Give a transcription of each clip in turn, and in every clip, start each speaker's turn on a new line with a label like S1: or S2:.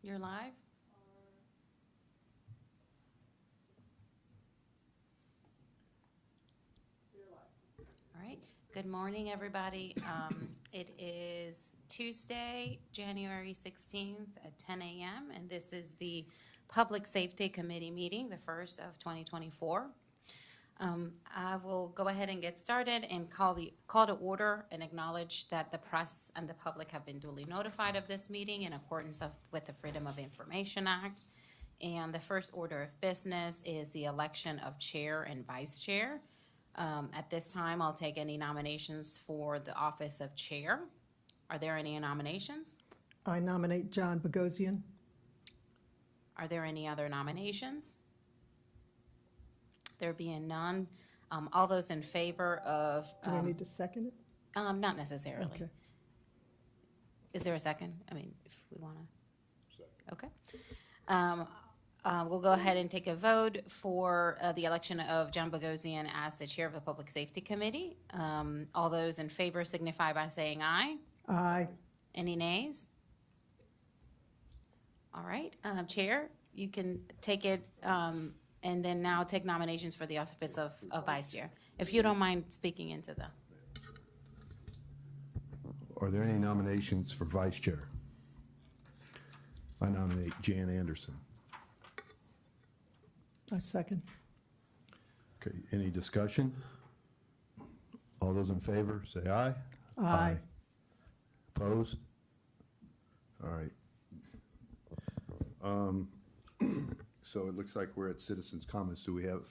S1: You're live? All right. Good morning, everybody. It is Tuesday, January 16th at 10 a.m., and this is the Public Safety Committee meeting, the first of 2024. I will go ahead and get started and call to order and acknowledge that the press and the public have been duly notified of this meeting in accordance with the Freedom of Information Act. And the first order of business is the election of chair and vice chair. At this time, I'll take any nominations for the office of chair. Are there any nominations?
S2: I nominate John Bogosian.
S1: Are there any other nominations? There being none, all those in favor of,
S2: Do I need to second it?
S1: not necessarily.
S2: Okay.
S1: Is there a second? I mean, if we want to. Okay. We'll go ahead and take a vote for the election of John Bogosian as the chair of the Public Safety Committee. All those in favor signify by saying aye.
S2: Aye.
S1: Any nays? All right, Chair, you can take it, and then now take nominations for the office of Vice Chair. If you don't mind speaking into the.
S3: Are there any nominations for Vice Chair? I nominate Jan Anderson.
S2: I second.
S3: Okay, any discussion? All those in favor, say aye.
S2: Aye.
S3: Opposed? All right. So it looks like we're at citizens' comments. Do we have,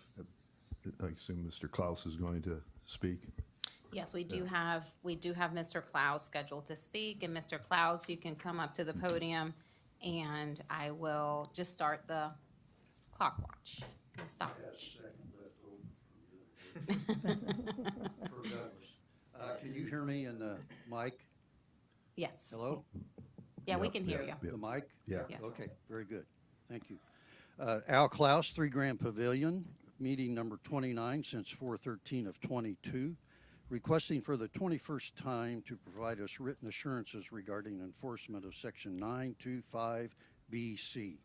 S3: I assume Mr. Klaus is going to speak?
S1: Yes, we do have Mr. Klaus scheduled to speak, and Mr. Klaus, you can come up to the podium, and I will just start the clock watch and stopwatch.
S4: Can you hear me in the mic?
S1: Yes.
S4: Hello?
S1: Yeah, we
S3: Yep,
S1: can hear
S3: yep,
S1: you.
S3: yep.
S4: The mic?
S3: Yeah.
S1: Yes.
S4: Okay, very good. Thank you. Al Klaus, 3 Grand Pavilion, meeting number 29 since 4/13 of 22, requesting for the 21st time to provide us written assurances regarding enforcement of Section 925BC,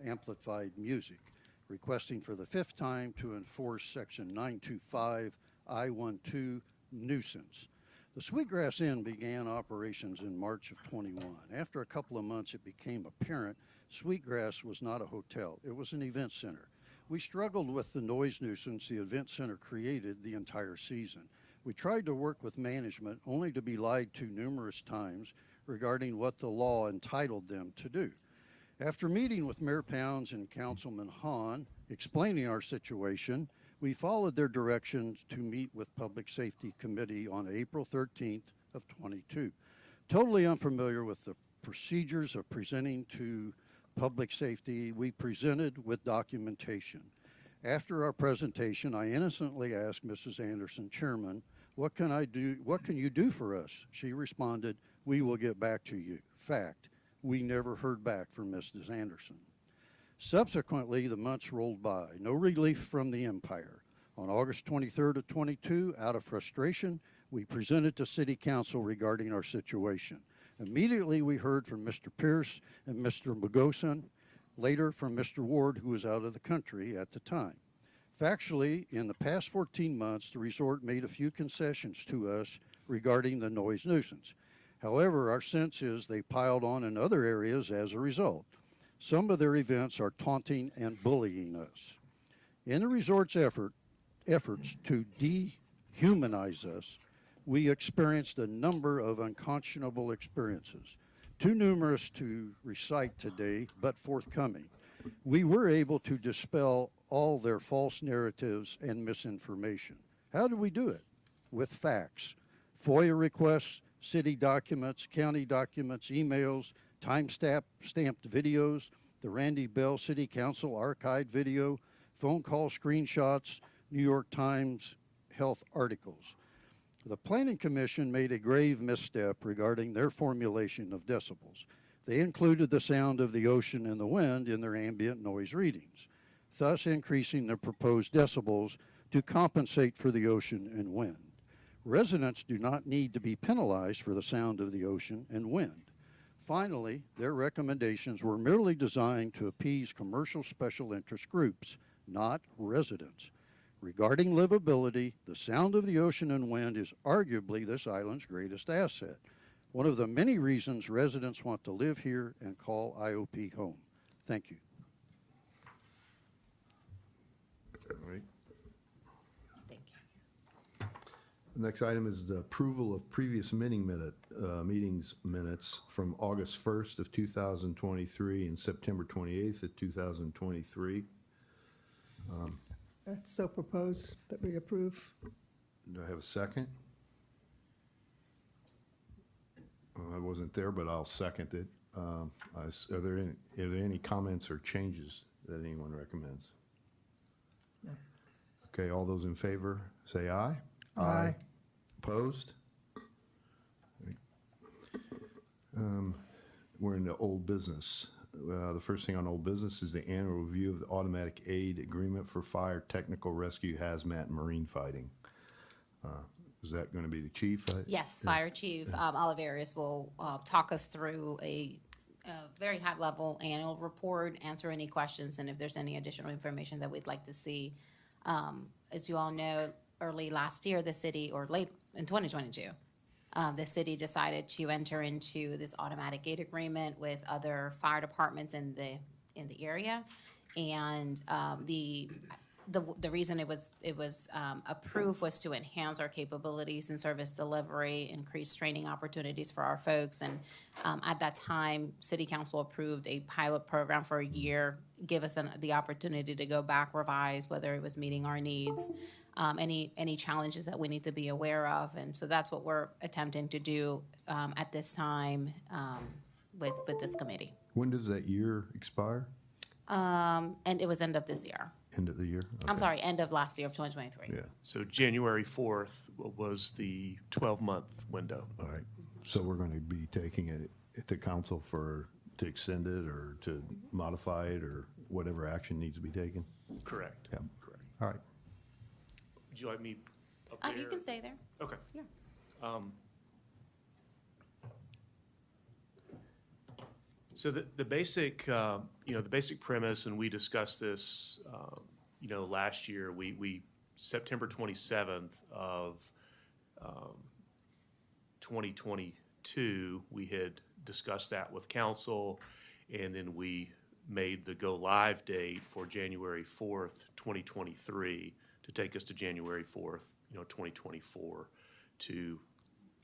S4: amplified music, requesting for the 5th time to enforce Section 925 I-12 nuisance. The Sweetgrass Inn began operations in March of 21. After a couple of months, it became apparent Sweetgrass was not a hotel. It was an event center. We struggled with the noise nuisance the event center created the entire season. We tried to work with management only to be lied to numerous times regarding what the law entitled them to do. After meeting with Mayor Pounds and Councilman Hahn, explaining our situation, we followed their directions to meet with Public Safety Committee on April 13th of 22. Totally unfamiliar with the procedures of presenting to public safety, we presented with documentation. After our presentation, I innocently asked Mrs. Anderson, Chairman, what can I do? What can you do for us? She responded, we will get back to you. Fact, we never heard back from Mrs. Anderson. Subsequently, the months rolled by, no relief from the Empire. On August 23rd of 22, out of frustration, we presented to City Council regarding our situation. Immediately, we heard from Mr. Pierce and Mr. Bogosian, later from Mr. Ward, who was out of the country at the time. Factually, in the past 14 months, the resort made a few concessions to us regarding the noise nuisance. However, our sense is they piled on in other areas as a result. Some of their events are taunting and bullying us. In the resort's efforts to dehumanize us, we experienced a number of unconscionable experiences, too numerous to recite today, but forthcoming. We were able to dispel all their false narratives and misinformation. How do we do it? With facts. FOIA requests, city documents, county documents, emails, time-stamped videos, the Randy Bell City Council archived video, phone call screenshots, New York Times health articles. The Planning Commission made a grave misstep regarding their formulation of decibels. They included the sound of the ocean and the wind in their ambient noise readings, thus increasing the proposed decibels to compensate for the ocean and wind. Residents do not need to be penalized for the sound of the ocean and wind. Finally, their recommendations were merely designed to appease commercial special interest groups, not residents. Regarding livability, the sound of the ocean and wind is arguably this island's greatest asset, one of the many reasons residents want to live here and call IOP home. Thank you.
S3: All right.
S1: Thank you.
S3: The next item is the approval of previous meetings minutes from August 1st of 2023 and September 28th of 2023.
S2: That's so proposed that we approve.
S3: Do I have a second? I wasn't there, but I'll second it. Are there any comments or changes that anyone recommends?
S2: No.
S3: Okay, all those in favor, say aye.
S2: Aye.
S3: Opposed? We're in the old business. The first thing on old business is the annual review of the automatic aid agreement for fire, technical rescue, hazmat, and marine fighting. Is that going to be the chief?
S1: Yes, Fire Chief Oliverius will talk us through a very high-level annual report, answer any questions, and if there's any additional information that we'd like to see. As you all know, early last year, the city, or late in 2022, the city decided to enter into this automatic aid agreement with other fire departments in the area, and the reason it was approved was to enhance our capabilities in service delivery, increase training opportunities for our folks, and at that time, City Council approved a pilot program for a year, give us the opportunity to go back, revise whether it was meeting our needs, any challenges that we need to be aware of, and so that's what we're attempting to do at this time with this committee.
S3: When does that year expire?
S1: And it was end of this year.
S3: End of the year?
S1: I'm
S3: Okay.
S1: sorry, end of last year of 2023.
S3: Yeah,
S5: So January 4th was the 12-month window.
S3: all right. So we're going to be taking it to council to extend it or to modify it or whatever action needs to be taken?
S5: Correct.
S3: Yeah.
S5: Correct.
S3: All right.
S5: Would you like me up there?
S1: You can stay there.
S5: Okay.
S1: Yeah.
S5: So the basic, the basic premise, and we discussed this, last year, we September 27th of 2022, we had discussed that with council, and then we made the go-live date for January 4th, 2023, to take us to January 4th, 2024, to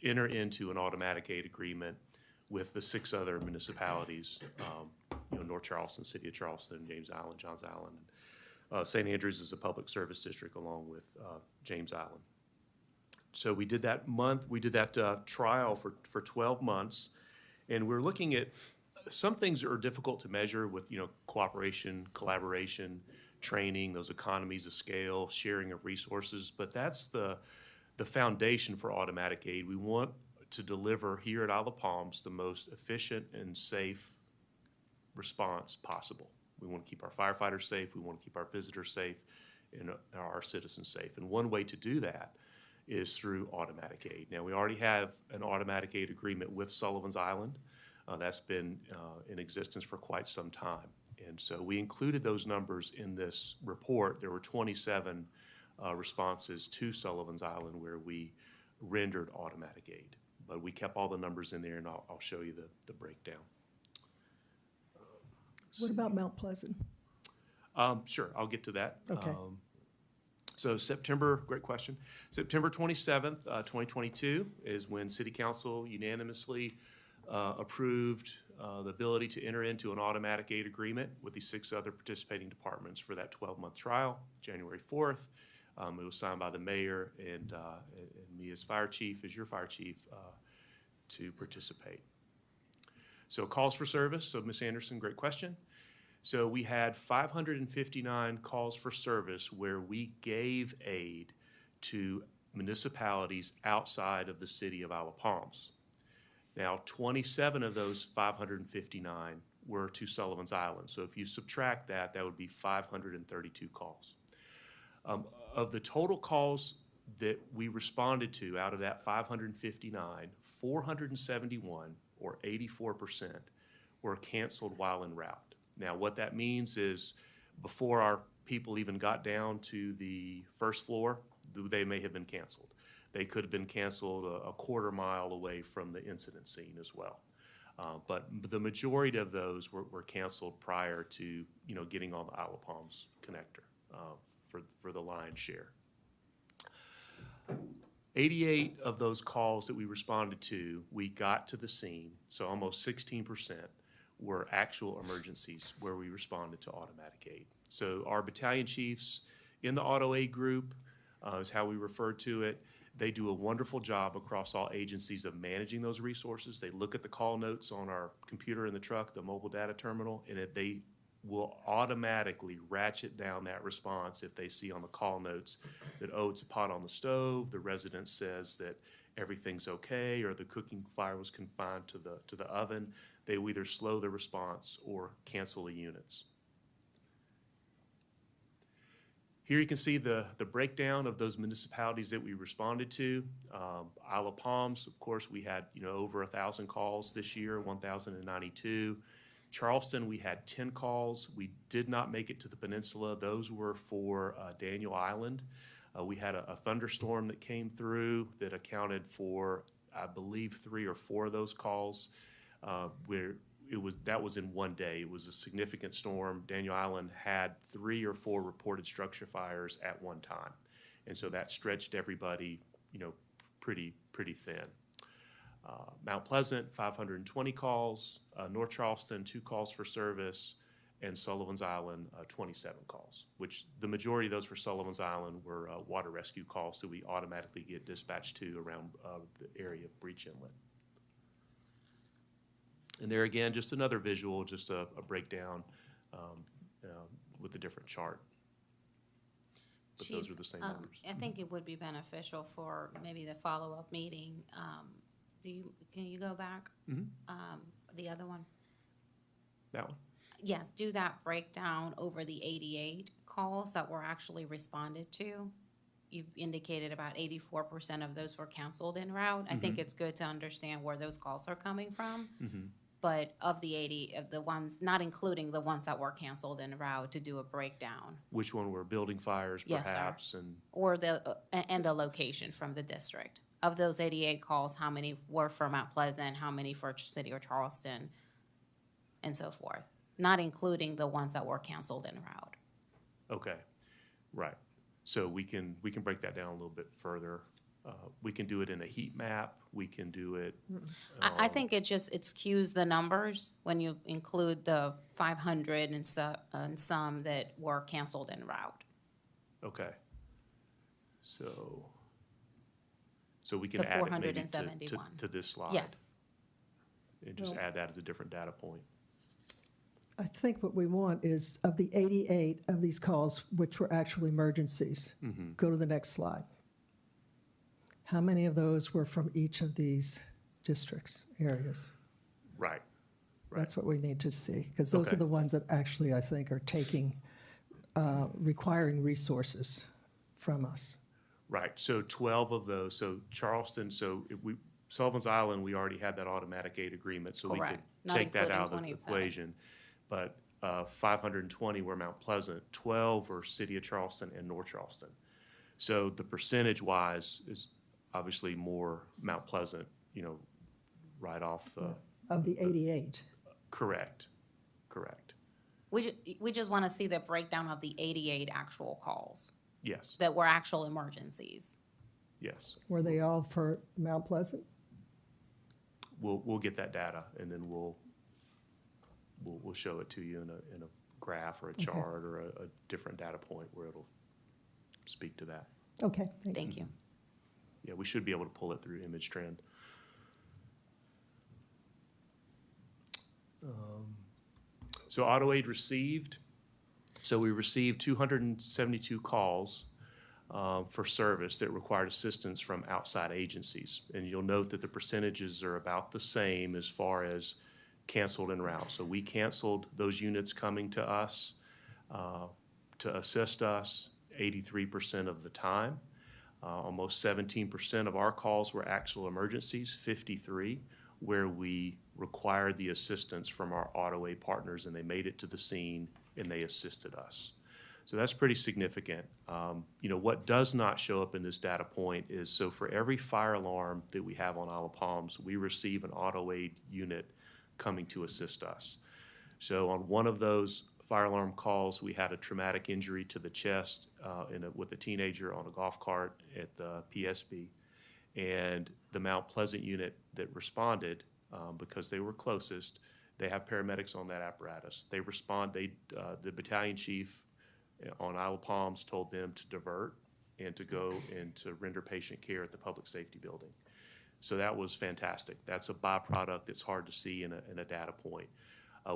S5: enter into an automatic aid agreement with the 6 other municipalities, North Charleston, City of Charleston, James Island, Johns Island. St. Andrews is a public service district along with James Island. So we did that trial for 12 months, and we're looking at some things that are difficult to measure with, cooperation, collaboration, training, those economies of scale, sharing of resources, but that's the foundation for automatic aid. We want to deliver here at Isle of Palms the most efficient and safe response possible. We want to keep our firefighters safe, we want to keep our visitors safe, and our citizens safe. And one way to do that is through automatic aid. Now, we already have an automatic aid agreement with Sullivan's Island. That's been in existence for quite some time. And so we included those numbers in this report. There were 27 responses to Sullivan's Island where we rendered automatic aid. But we kept all the numbers in there, and I'll show you the breakdown.
S2: What about Mount Pleasant?
S5: Sure, I'll get to that.
S2: Okay.
S5: So great question. September 27th, 2022 is when City Council unanimously approved the ability to enter into an automatic aid agreement with the 6 other participating departments for that 12-month trial, January 4th. It was signed by the mayor and me as fire chief, as your fire chief, to participate. So calls for service. So Ms. Anderson, great question. So we had 559 calls for service where we gave aid to municipalities outside of the city of Isle of Palms. Now, 27 of those 559 were to Sullivan's Island. So if you subtract that, that would be 532 calls. Of the total calls that we responded to out of that 559, 471 or 84%, were canceled while en route. Now, what that means is before our people even got down to the first floor, they may have been canceled. They could have been canceled a quarter mile away from the incident scene as well. But the majority of those were canceled prior to, getting on the Isle of Palms connector for the lion's share. 88 of those calls that we responded to, we got to the scene, so almost 16% were actual emergencies where we responded to automatic aid. So our battalion chiefs in the auto aid group is how we refer to it. They do a wonderful job across all agencies of managing those resources. They look at the call notes on our computer in the truck, the mobile data terminal, and they will automatically ratchet down that response if they see on the call notes that, oh, it's a pot on the stove, the resident says that everything's okay, or the cooking fire was confined to the oven. They will either slow the response or cancel the units. Here you can see the breakdown of those municipalities that we responded to. Isle of Palms, of course, we had over 1,000 calls this year, 1,092. Charleston, we had 10 calls. We did not make it to the peninsula. Those were for Daniel Island. We had a thunderstorm that came through that accounted for, I believe, 3 or 4 of those calls. That was in one day. It was a significant storm. Daniel Island had 3 or 4 reported structure fires at one time, and so that stretched everybody, pretty thin. Mount Pleasant, 520 calls. North Charleston, 2 calls for service, and Sullivan's Island, 27 calls. Which the majority of those for Sullivan's Island were water rescue calls that we automatically get dispatched to around the area of Breach Inlet. And there again, just another visual, just a breakdown with a different chart. But those
S1: Chief,
S5: are the same numbers.
S1: I think it would be beneficial for maybe the follow-up meeting. Can you go back? The other one?
S5: That one?
S1: Yes, do that breakdown over the 88 calls that were actually responded to. You indicated about 84% of those were canceled en route. I think it's good to understand where those calls are coming from. But of the 80, of the ones, not including the ones that were canceled en route, to do a breakdown.
S5: Which one were building fires,
S1: Yes, sir.
S5: perhaps, and
S1: Or and the location from the district. Of those 88 calls, how many were for Mount Pleasant, how many for City or Charleston, and so forth. Not including the ones that were canceled en route.
S5: okay, right. So we can break that down a little bบfurther. We can do it in a heat map. We can do it.
S1: I think it skews the numbers when you include the 500 and some that were canceled en route.
S5: Okay. So we can
S1: The
S5: add it maybe
S1: 471.
S5: to this slide.
S1: Yes.
S5: And just
S2: Well-
S5: add that as a different data point.
S2: I think what we want is, of the 88 of these calls, which were actually emergencies, go to the next slide. How many of those were from each of these districts, areas?
S5: Right.
S2: That's what we need to see, because those are
S5: Okay.
S2: the ones that actually, I think, are requiring resources from us.
S5: Right. So 12 of those. So Charleston. So Sullivan's Island, we already had that automatic aid agreement, so we could
S1: Correct. Not
S5: take that out of the
S1: including 27.
S5: equation. But 520 were Mount Pleasant, 12 were City of Charleston and North Charleston. So the percentage-wise is obviously more Mount Pleasant, right off the.
S2: Of the 88.
S5: Correct.
S1: We just want to see the breakdown of the 88 actual calls
S5: Yes.
S1: that were actual emergencies.
S5: Yes.
S2: Were they all for Mount Pleasant?
S5: We'll get that data, and then we'll show it to you in a graph or a chart or a different data point where it'll speak to that.
S2: Okay, thanks.
S1: Thank you.
S5: Yeah, we should be able to pull it through Image Trend. So auto aid received. So we received 272 calls for service that required assistance from outside agencies. And you'll note that the percentages are about the same as far as canceled en route. So we canceled those units coming to us to assist us 83% of the time. Almost 17% of our calls were actual emergencies, 53 where we required the assistance from our auto aid partners, and they made it to the scene and they assisted us. So that's pretty significant. What does not show up in this data point is, so for every fire alarm that we have on Isle of Palms, we receive an auto aid unit coming to assist us. So on one of those fire alarm calls, we had a traumatic injury to the chest with a teenager on a golf cart at the PSB. And the Mount Pleasant unit that responded, because they were closest, they have paramedics on that apparatus. They respond, the battalion chief on Isle of Palms told them to divert and to go and to render patient care at the public safety building. So that was fantastic. That's a byproduct that's hard to see in a data point.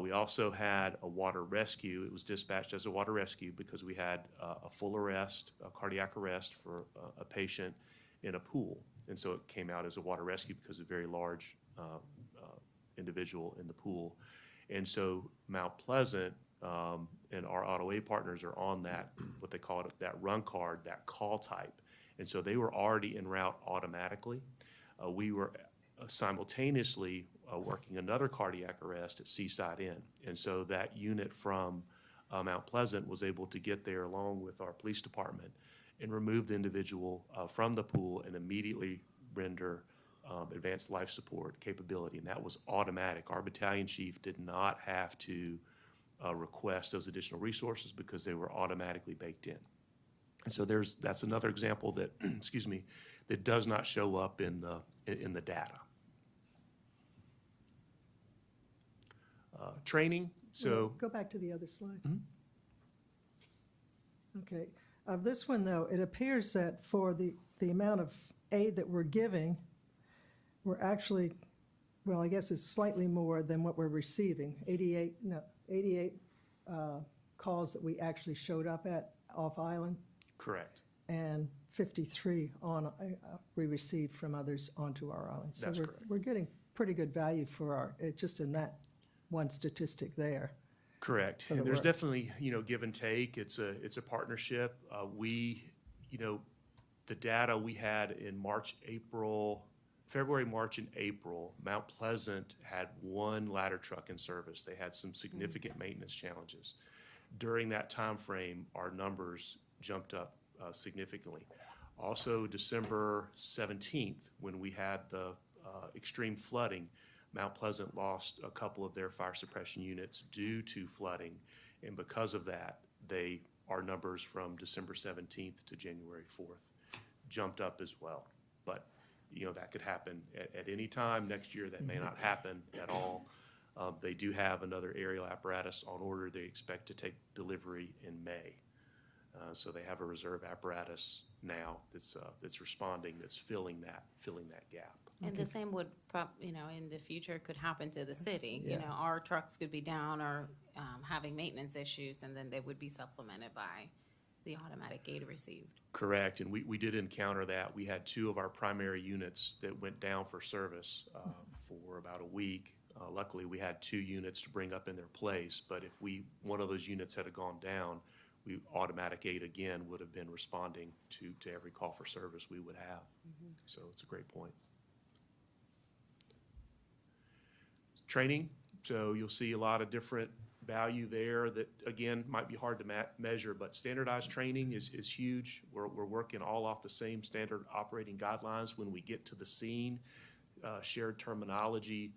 S5: We also had a water rescue. It was dispatched as a water rescue because we had a full arrest, a cardiac arrest for a patient in a pool. And so it came out as a water rescue because of a very large individual in the pool. And so Mount Pleasant and our auto aid partners are on that, what they call it, that run card, that call type. And so they were already en route automatically. We were simultaneously working another cardiac arrest at Seaside Inn. And so that unit from Mount Pleasant was able to get there along with our police department and remove the individual from the pool and immediately render advanced life support capability. And that was automatic. Our battalion chief did not have to request those additional resources because they were automatically baked in. And so that's another example that, excuse me, that does not show up in the data. Training, so.
S2: Go back to the other slide. Okay. This one, though, it appears that for the amount of aid that we're giving, we're actually, well, I guess it's slightly more than what we're receiving. 88 calls that we actually showed up at off island,
S5: Correct.
S2: and 53 we received from others onto our island. So
S5: That's correct.
S2: we're getting pretty good value for just in that one statistic there.
S5: Correct.
S2: For the
S5: And there's
S2: work.
S5: definitely, give and take. It's a partnership. The data we had in February, March, and April, Mount Pleasant had one ladder truck in service. They had some significant maintenance challenges. During that time frame, our numbers jumped up significantly. Also, December 17th, when we had the extreme flooding, Mount Pleasant lost a couple of their fire suppression units due to flooding. And because of that, our numbers from December 17th to January 4th jumped up as well. But, that could happen at any time. Next year, that may not happen at all. They do have another aerial apparatus on order. They expect to take delivery in May. So they have a reserve apparatus now that's responding, that's filling that gap.
S1: And the same would, in the future could happen to the city.
S2: Yeah.
S1: Our trucks could be down or having maintenance issues, and then they would be supplemented by the automatic aid received.
S5: Correct, and we did encounter that. We had two of our primary units that went down for service for about a week. Luckily, we had two units to bring up in their place, but if one of those units had gone down, automatic aid again would have been responding to every call for service we would have. So it's a great point. Training, so you'll see a lot of different value there that, again, might be hard to measure, but standardized training is huge. We're working all off the same standard operating guidelines when we get to the scene, shared terminology,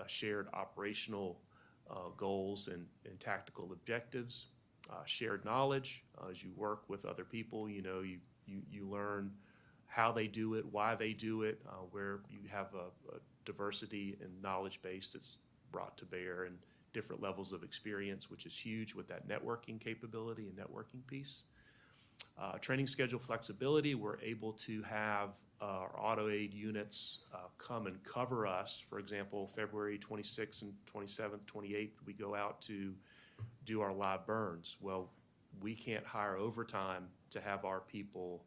S5: shared operational goals and tactical objectives, shared knowledge. As you work with other people, you learn how they do it, why they do it, where you have a diversity and knowledge base that's brought to bear and different levels of experience, which is huge with that networking capability and networking piece. Training schedule flexibility, we're able to have our auto aid units come and cover us. For example, February 26th and 27th, 28th, we go out to do our live burns. Well, we can't hire overtime to have our people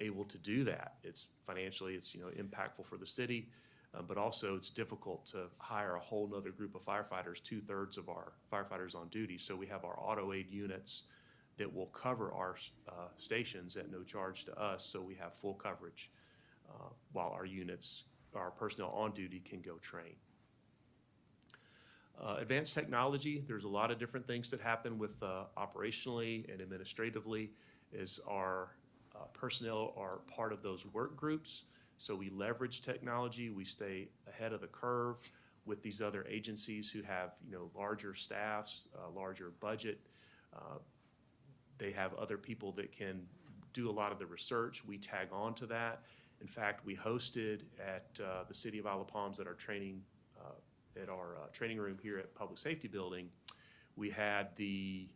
S5: able to do that. It's financially, it's impactful for the city, but also it's difficult to hire a whole nother group of firefighters, 2/3 of our firefighters on duty. So we have our auto aid units that will cover our stations at no charge to us, so we have full coverage while our units our personnel on duty can go train. Advanced technology, there's a lot of different things that happen with operationally and administratively as our personnel are part of those work groups. So we leverage technology, we stay ahead of the curve with these other agencies who have, larger staffs, larger budget. They have other people that can do a lot of the research. We tag on to that. In fact, we hosted at the City of Isle of Palms at our training room here at Public Safety Building. We had the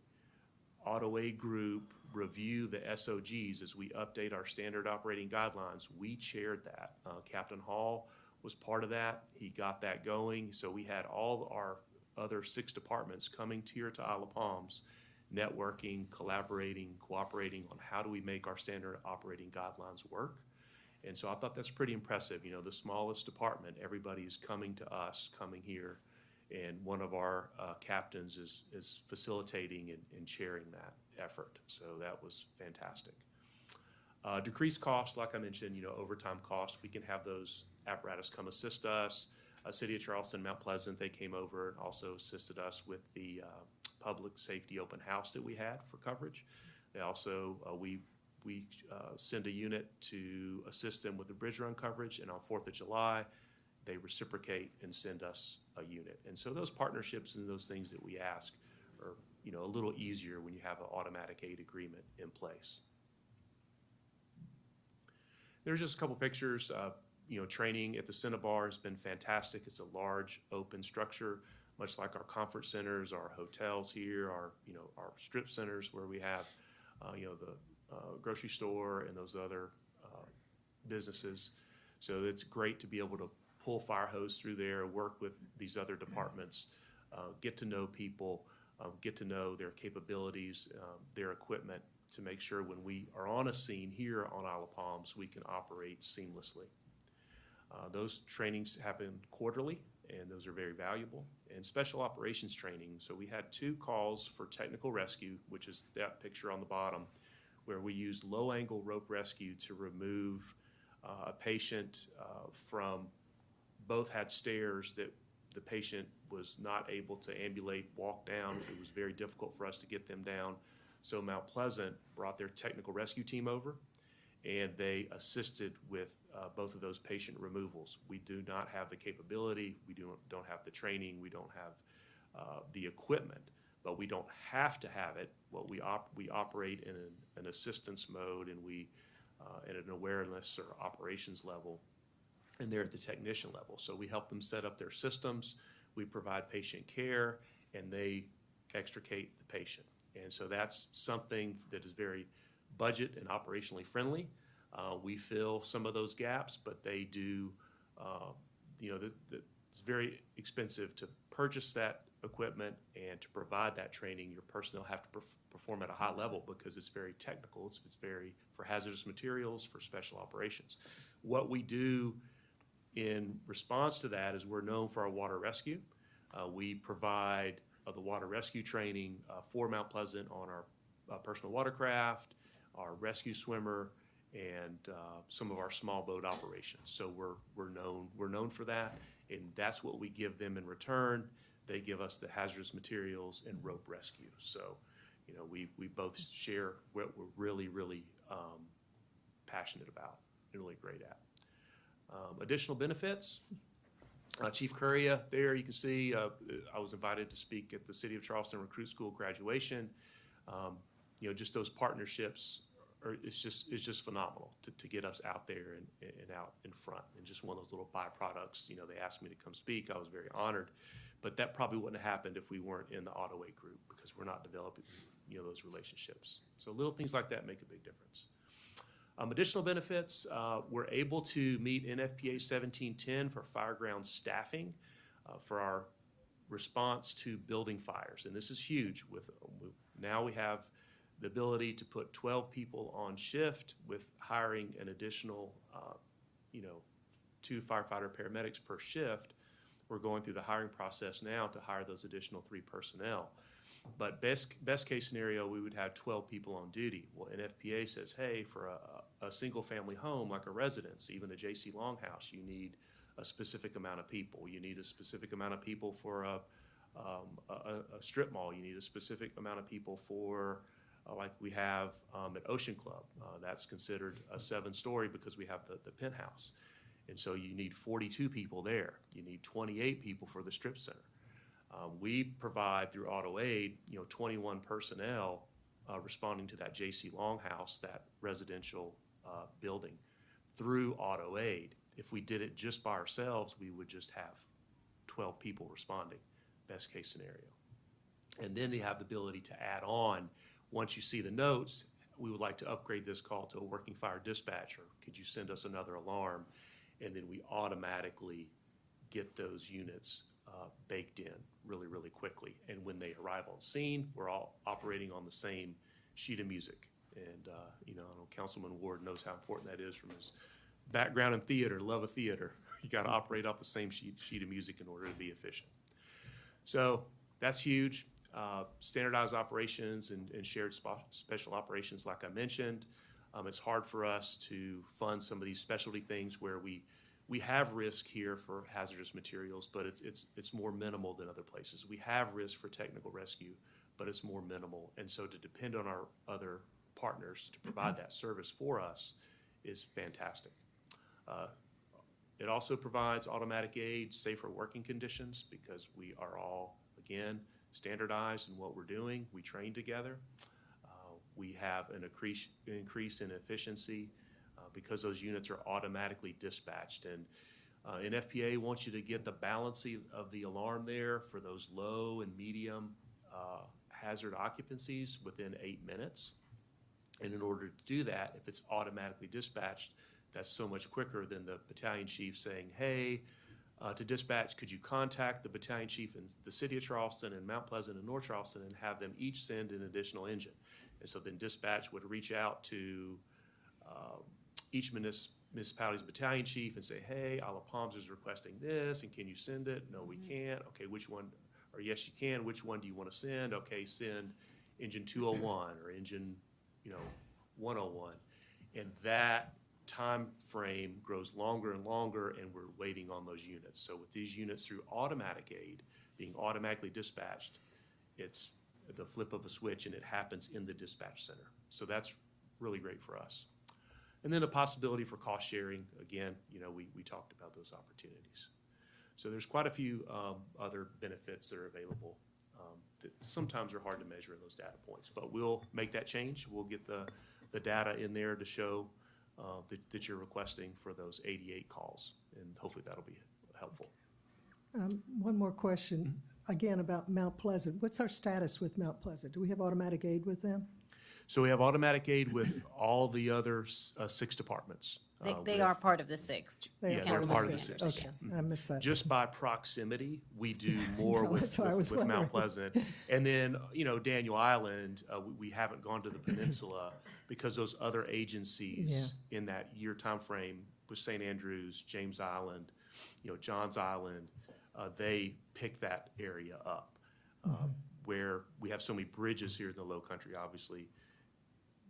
S5: Auto A group review the SOGs as we update our standard operating guidelines. We chaired that. Captain Hall was part of that. He got that going. So we had all our other 6 departments coming here to Isle of Palms, networking, collaborating, cooperating on how do we make our standard operating guidelines work. And so I thought that's pretty impressive. The smallest department, everybody is coming to us, coming here, and one of our captains is facilitating and chairing that effort. So that was fantastic. Decreased costs, like I mentioned, overtime costs, we can have those apparatus come assist us. City of Charleston, Mount Pleasant, they came over and also assisted us with the public safety open house that we had for coverage. They also, we send a unit to assist them with the bridge run coverage, and on 4th of July, they reciprocate and send us a unit. And so those partnerships and those things that we ask are, a little easier when you have an automatic aid agreement in place. There's just a couple pictures. Training at the Cinnabar has been fantastic. It's a large open structure, much like our conference centers, our hotels here, our strip centers where we have, the grocery store and those other businesses. So it's great to be able to pull fire hose through there, work with these other departments, get to know people, get to know their capabilities, their equipment, to make sure when we are on a scene here on Isle of Palms, we can operate seamlessly. Those trainings happen quarterly, and those are very valuable. And special operations training, so we had 2 calls for technical rescue, which is that picture on the bottom, where we used low-angle rope rescue to remove a patient from, both had stairs that the patient was not able to ambulate, walk down. It was very difficult for us to get them down. So Mount Pleasant brought their technical rescue team over, and they assisted with both of those patient removals. We do not have the capability, we don't have the training, we don't have the equipment, but we don't have to have it. Well, we operate in an assistance mode, and we at an awareness or operations level, and they're at the technician level. So we help them set up their systems, we provide patient care, and they extricate the patient. And so that's something that is very budget and operationally friendly. We fill some of those gaps, but they do, it's very expensive to purchase that equipment and to provide that training. Your personnel have to perform at a high level because it's very technical. It's very for hazardous materials, for special operations. What we do in response to that is we're known for our water rescue. We provide the water rescue training for Mount Pleasant on our personal watercraft, our rescue swimmer, and some of our small boat operations. So we're known for that, and that's what we give them in return. They give us the hazardous materials and rope rescue. So, we both share what we're really, really passionate about and really great at. Additional benefits. Chief Curria there, you can see I was invited to speak at the City of Charleston Recruit School graduation. Just those partnerships it's just phenomenal to get us out there and out in front, and just one of those little byproducts. They asked me to come speak. I was very honored, but that probably wouldn't have happened if we weren't in the Auto A group, because we're not developing those relationships. So little things like that make a big difference. Additional benefits, we're able to meet NFPA 1710 for fireground staffing for our response to building fires. And this is huge. Now we have the ability to put 12 people on shift with hiring an additional 2 firefighter paramedics per shift. We're going through the hiring process now to hire those additional 3 personnel. But best case scenario, we would have 12 people on duty. Well, NFPA says, hey, for a single family home like a residence, even a J.C. Longhouse, you need a specific amount of people. You need a specific amount of people for a strip mall. You need a specific amount of people for, like we have at Ocean Club. That's considered a 7-story because we have the penthouse. And so you need 42 people there. You need 28 people for the strip center. We provide through Auto Aid, 21 personnel responding to that J.C. Longhouse, that residential building, through Auto Aid. If we did it just by ourselves, we would just have 12 people responding, best case scenario. And then they have the ability to add on, once you see the notes, we would like to upgrade this call to a working fire dispatcher. Could you send us another alarm? And then we automatically get those units baked in really, really quickly. And when they arrive on scene, we're all operating on the same sheet of music. And, I know Councilman Ward knows how important that is from his background in theater, love of theater. You got to operate off the same sheet of music in order to be efficient. So that's huge. Standardized operations and shared special operations, like I mentioned. It's hard for us to fund some of these specialty things where we have risk here for hazardous materials, but it's more minimal than other places. We have risk for technical rescue, but it's more minimal. And so to depend on our other partners to provide that service for us is fantastic. It also provides automatic aid, safer working conditions, because we are all, again, standardized in what we're doing. We train together. We have an increase in efficiency because those units are automatically dispatched. And NFPA wants you to get the balance of the alarm there for those low and medium hazard occupancies within 8 minutes. And in order to do that, if it's automatically dispatched, that's so much quicker than the battalion chief saying, hey, to dispatch, could you contact the battalion chief in the city of Charleston and Mount Pleasant and North Charleston and have them each send an additional engine? And so then dispatch would reach out to each municipality's battalion chief and say, hey, Isle of Palms is requesting this, and can you send it? No, we can't. Okay, which one? Or yes, you can. Which one do you want to send? Okay, send engine 201 or engine, 101. And that time frame grows longer and longer, and we're waiting on those units. So with these units through automatic aid being automatically dispatched, it's the flip of a switch and it happens in the dispatch center. So that's really great for us. And then the possibility for cost sharing, again, we talked about those opportunities. So there's quite a few other benefits that are available that sometimes are hard to measure in those data points, but we'll make that change. We'll get the data in there to show that you're requesting for those 88 calls, and hopefully that'll be helpful.
S2: One more question, again, about Mount Pleasant. What's our status with Mount Pleasant? Do we have automatic aid with them?
S5: So we have automatic aid with all the other 6 departments.
S1: They are part of the 6.
S2: They are
S5: Yeah,
S2: part
S5: they're
S2: of
S5: part
S2: the
S5: of the
S2: six.
S5: 6.
S2: Okay,
S1: Yes.
S2: I missed that.
S5: Just by proximity, we do more
S2: No,
S5: with
S2: that's what I was
S5: Mount
S2: wondering.
S5: Pleasant. And then, Daniel Island, we haven't gone to the peninsula because those other agencies in that year time frame with St. Andrews, James Island, Johns Island, they pick that area up. Where we have so many bridges here in the Low Country, obviously,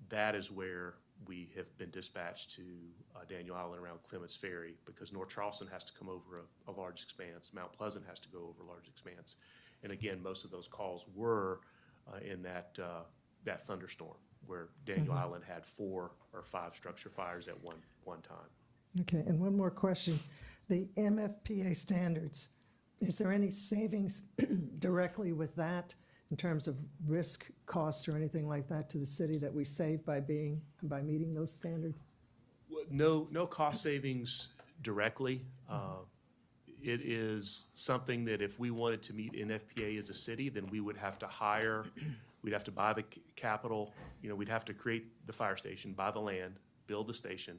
S5: that is where we have been dispatched to Daniel Island around Clements Ferry, because North Charleston has to come over a large expanse. Mount Pleasant has to go over a large expanse. And again, most of those calls were in that thunderstorm where Daniel Island had 4 or 5 structure fires at one time.
S2: Okay, and one more question. The MFPA standards, is there any savings directly with that in terms of risk, cost, or anything like that to the city that we save by meeting those standards?
S5: No cost savings directly. It is something that if we wanted to meet NFPA as a city, then we would have to hire, we'd have to buy the capital, we'd have to create the fire station, buy the land, build the station,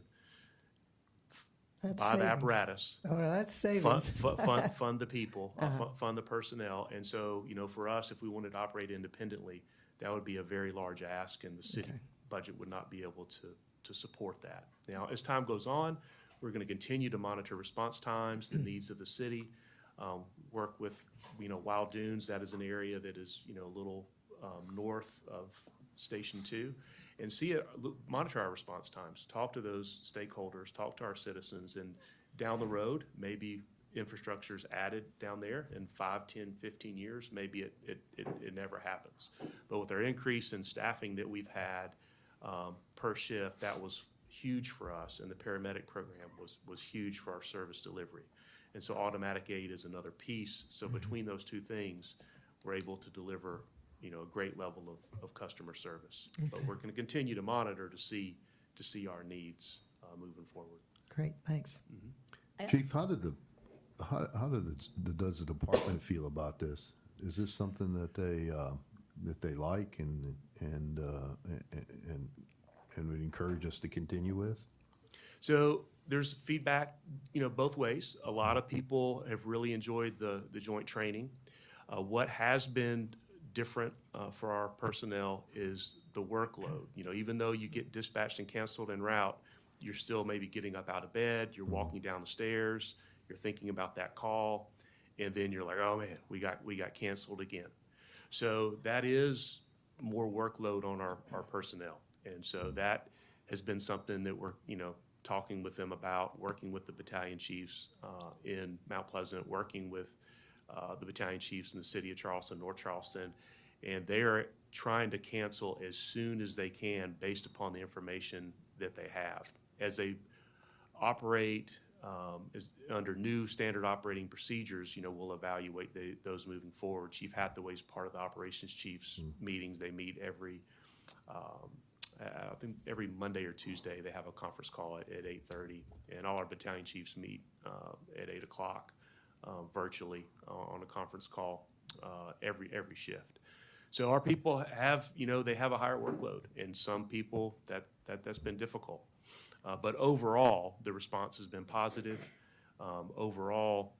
S2: That's
S5: buy the
S2: savings.
S5: apparatus,
S2: Oh, that's
S5: fund,
S2: savings.
S5: fund the people, fund the personnel. And so, for us, if we wanted to operate independently, that would be a very large ask, and the city budget would not be able to support that. Now, as time goes on, we're going to continue to monitor response times, the needs of the city, work with, Wild Dunes. That is an area that is, a little north of Station 2, and monitor our response times, talk to those stakeholders, talk to our citizens, and down the road, maybe infrastructure's added down there in 5, 10, 15 years, maybe it never happens. But with our increase in staffing that we've had per shift, that was huge for us, and the paramedic program was huge for our service delivery. And so automatic aid is another piece. So between those two things, we're able to deliver, a great level of customer service. But we're going to continue to monitor to see our needs moving forward.
S2: Great, thanks.
S3: Chief, how does the department feel about this? Is this something that they like and would encourage us to continue with?
S5: So there's feedback, both ways. A lot of people have really enjoyed the joint training. What has been different for our personnel is the workload. Even though you get dispatched and canceled en route, you're still maybe getting up out of bed, you're walking down the stairs, you're thinking about that call, and then you're like, oh man, we got canceled again. So that is more workload on our personnel. And so that has been something that we're, talking with them about, working with the battalion chiefs in Mount Pleasant, working with the battalion chiefs in the city of Charleston, North Charleston, and they are trying to cancel as soon as they can based upon the information that they have. As they operate under new standard operating procedures, we'll evaluate those moving forward. Chief Hathaway's part of the operations chiefs meetings. They meet I think every Monday or Tuesday. They have a conference call at 8:30, and all our battalion chiefs meet at 8 o'clock virtually on a conference call every shift. So our people have, they have a higher workload, and some people that's been difficult. But overall, the response has been positive. Overall,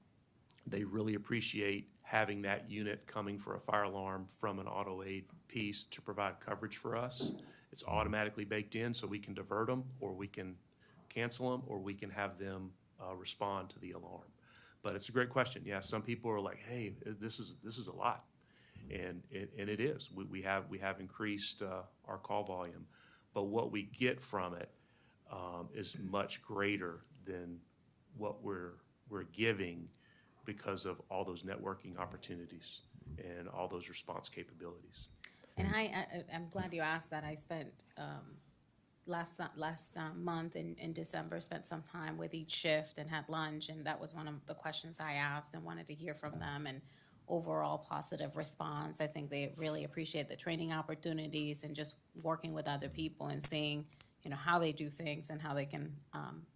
S5: they really appreciate having that unit coming for a fire alarm from an auto aid piece to provide coverage for us. It's automatically baked in, so we can divert them, or we can cancel them, or we can have them respond to the alarm. But it's a great question. Yeah, some people are like, "Hey, this is a lot," and it is. We have increased our call volume, but what we get from it is much greater than what we're giving because of all those networking opportunities and all those response capabilities.
S1: And I'm glad you asked that. I spent last month in December, spent some time with each shift and had lunch, and that was one of the questions I asked and wanted to hear from them, and overall positive response. I think they really appreciate the training opportunities and just working with other people and seeing, how they do things and how they can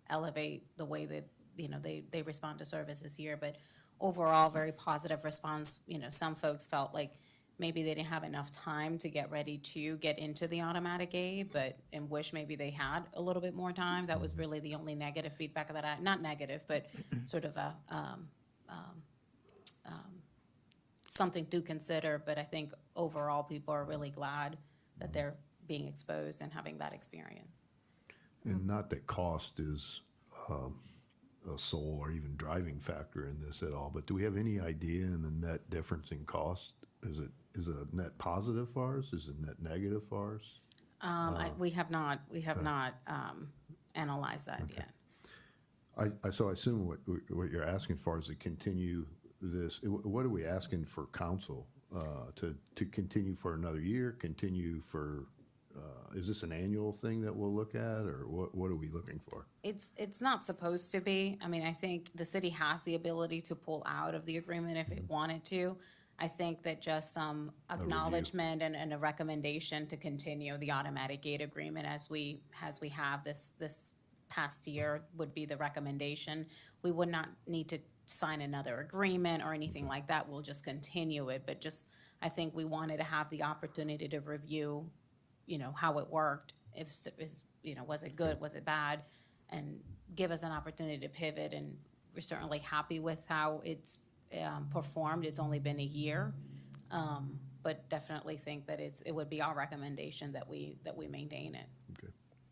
S1: elevate the way that, they respond to services here. But overall, very positive response. Some folks felt like maybe they didn't have enough time to get ready to get into the automatic aid, and wish maybe they had a little bit more time. That was really the only negative feedback that not negative, but sort of a something to consider. But I think overall, people are really glad that they're being exposed and having that experience.
S3: And not that cost is a sole or even driving factor in this at all, but do we have any idea in the net difference in cost? Is it a net positive for us? Is it net negative for us?
S1: We have not analyzed that yet.
S3: So I assume what you're asking for is to continue this. What are we asking for council to continue for another year? Continue for? Is this an annual thing that we'll look at, or what are we looking for?
S1: It's not supposed to be. I mean, I think the city has the ability to pull out of the agreement if it wanted to. I think that just some acknowledgement and a recommendation to continue the automatic aid agreement as we have this past year would be the recommendation. We would not need to sign another agreement or anything like that. We'll just continue it. But just, I think we wanted to have the opportunity to review, how it worked. Was it good? Was it bad? And give us an opportunity to pivot. And we're certainly happy with how it's performed. It's only been a year, but definitely think that it would be our recommendation that we maintain it.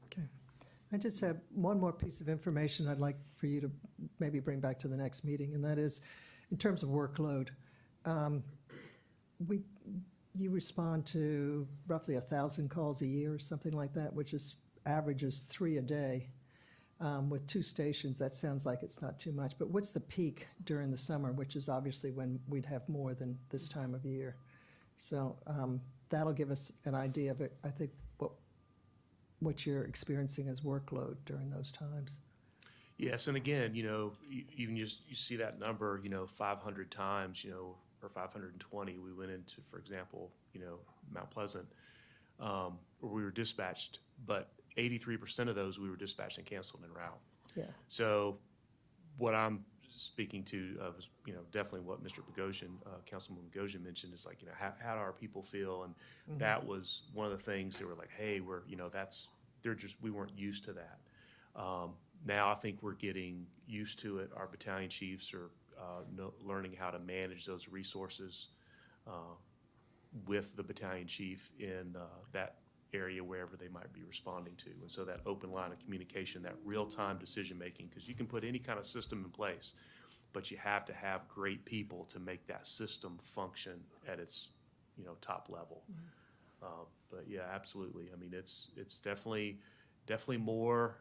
S2: Okay. I just have one more piece of information I'd like for you to maybe bring back to the next meeting, and that is in terms of workload. You respond to roughly 1,000 calls a year or something like that, which averages 3 a day. With 2 stations, that sounds like it's not too much, but what's the peak during the summer, which is obviously when we'd have more than this time of year? So that'll give us an idea of it, I think, what you're experiencing as workload during those times.
S5: Yes, and again, even you see that number, 500 times, or 520, we went into, for example, Mount Pleasant, where we were dispatched, but 83% of those we were dispatched and canceled en route.
S2: Yeah,
S5: So what I'm speaking to is, definitely what Mr. Bogosian, Councilman Bogosian mentioned is like, how do our people feel? And that was one of the things that were like, hey, we weren't used to that. Now I think we're getting used to it. Our battalion chiefs are learning how to manage those resources with the battalion chief in that area wherever they might be responding to. And so that open line of communication, that real-time decision-making, because you can put any kind of system in place, but you have to have great people to make that system function at its, top level. But yeah, absolutely. I mean, it's definitely more,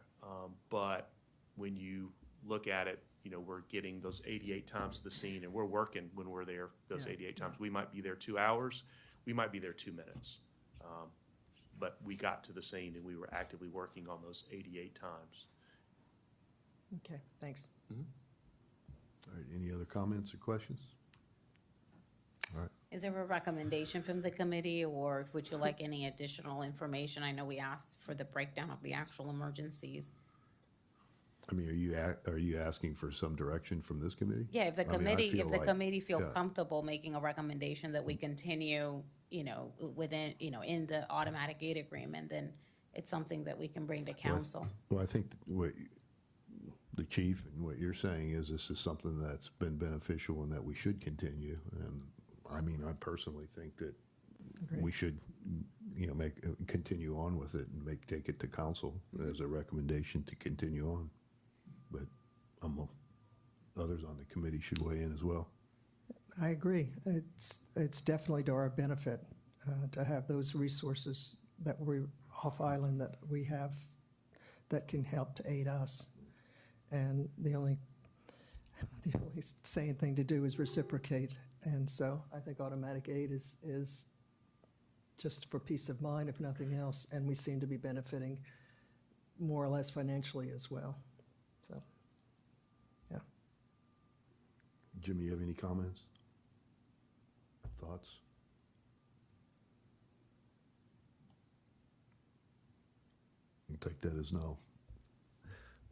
S5: but when you look at it, we're getting those 88 times to the scene, and we're working when we're there those 88 times. We might be there 2 hours, we might be there 2 minutes. But we got to the scene and we were actively working on those 88 times.
S2: okay, thanks.
S3: All right, any other comments or questions? All right,
S1: Is there a recommendation from the committee, or would you like any additional information? I know we asked for the breakdown of the actual emergencies.
S3: I mean, are you asking for some direction from this committee?
S1: Yeah, if the
S3: I mean, I
S1: committee,
S3: feel
S1: if the
S3: like-
S1: committee feels
S3: yeah.
S1: comfortable making a recommendation that we continue, within, in the automatic aid agreement, then it's something that we can bring to council.
S3: Well, I think what the chief and what you're saying is this is something that's been beneficial and that we should continue. And I mean, I personally think that we should, continue on with it and take it to council as a recommendation to continue on. But others on the committee should weigh in as well.
S2: I agree. It's definitely to our benefit to have those resources that we're off island that we have that can help to aid us. And the only sane thing to do is reciprocate. And so I think automatic aid is just for peace of mind, if nothing else. And we seem to be benefiting more or less financially as well. So, yeah.
S3: Jimmy, you have any comments? Thoughts? I'll take that as no.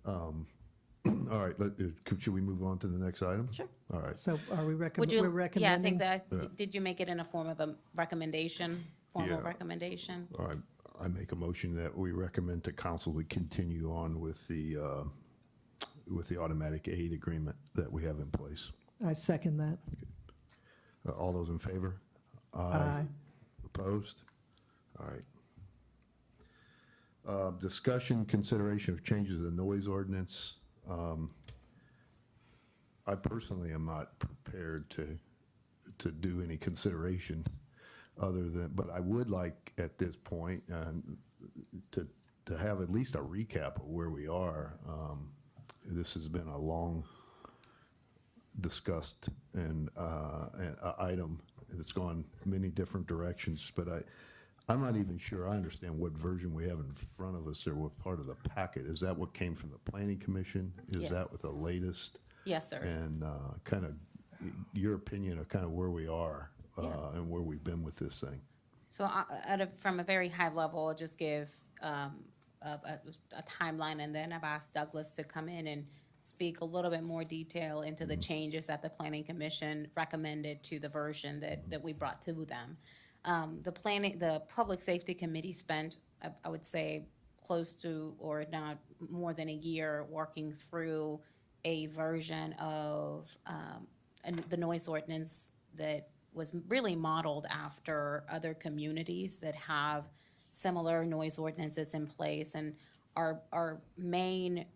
S3: All right, should we move on to the next item?
S1: Sure.
S3: All right.
S2: So are we
S1: Would
S2: we're
S1: you,
S2: recommending?
S1: yeah, I think that,
S3: Yeah.
S1: did you make it in a form of a recommendation, formal
S3: Yeah.
S1: recommendation?
S3: All right, I make a motion that we recommend to council to continue on with the automatic aid agreement that we have in place.
S2: I second that.
S3: All those in favor?
S2: Aye.
S3: Opposed? All right. Discussion, consideration of changes to the noise ordinance. I personally am not prepared to do any consideration other than, but I would like at this point to have at least a recap of where we are. This has been a long discussed and item. It's gone many different directions, but I'm not even sure I understand what version we have in front of us or what part of the packet. Is that what came from the Planning Commission? Is
S1: Yes.
S3: that what the latest?
S1: Yes, sir.
S3: And kind of your opinion of kind of where we are
S1: Yeah.
S3: and where we've been with this thing.
S1: So from a very high level, I'll just give a timeline, and then I've asked Douglas to come in and speak a little bit more detail into the changes that the Planning Commission recommended to the version that we brought to them. The Public Safety Committee spent, I would say, close to, or not more than a year, working through a version of the noise ordinance that was really modeled after other communities that have similar noise ordinances in place. And our main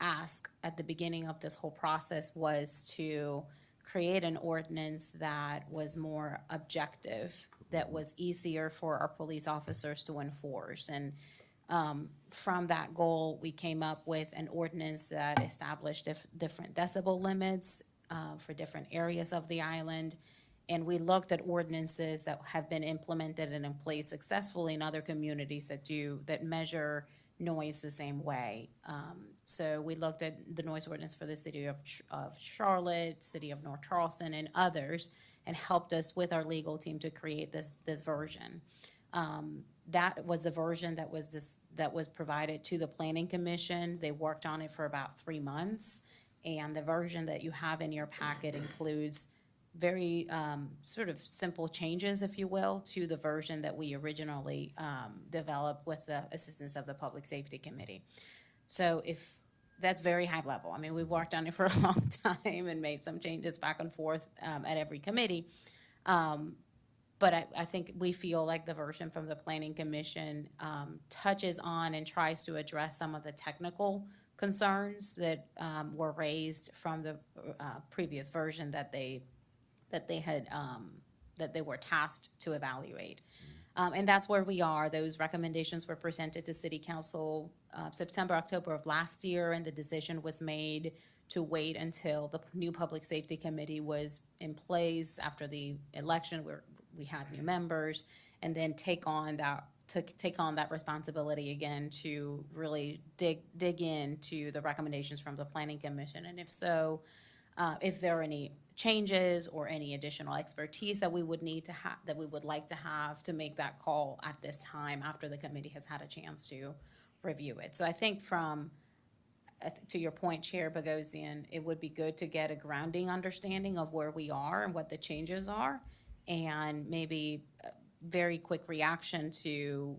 S1: ask at the beginning of this whole process was to create an ordinance that was more objective, that was easier for our police officers to enforce. And From that goal, we came up with an ordinance that established different decibel limits for different areas of the island. And we looked at ordinances that have been implemented and in place successfully in other communities that measure noise the same way. So we looked at the noise ordinance for the city of Charlotte, city of North Charleston, and others, and helped us with our legal team to create this version. That was the version that was provided to the Planning Commission. They worked on it for about 3 months, and the version that you have in your packet includes very sort of simple changes, if you will, to the version that we originally developed with the assistance of the Public Safety Committee. So if that's very high level. I mean, we've worked on it for a long time and made some changes back and forth at every committee. But I think we feel like the version from the Planning Commission touches on and tries to address some of the technical concerns that were raised from the previous version that they were tasked to evaluate. And that's where we are. Those recommendations were presented to City Council September, October of last year, and the decision was made to wait until the new Public Safety Committee was in place after the election, where we had new members, and then take on that responsibility again to really dig into the recommendations from the Planning Commission. And if so, if there are any changes or any additional expertise that we would need to have, that we would like to have to make that call at this time after the committee has had a chance to review it. So I think to your point, Chair Bogosian, it would be good to get a grounding understanding of where we are and what the changes are, and maybe a very quick reaction to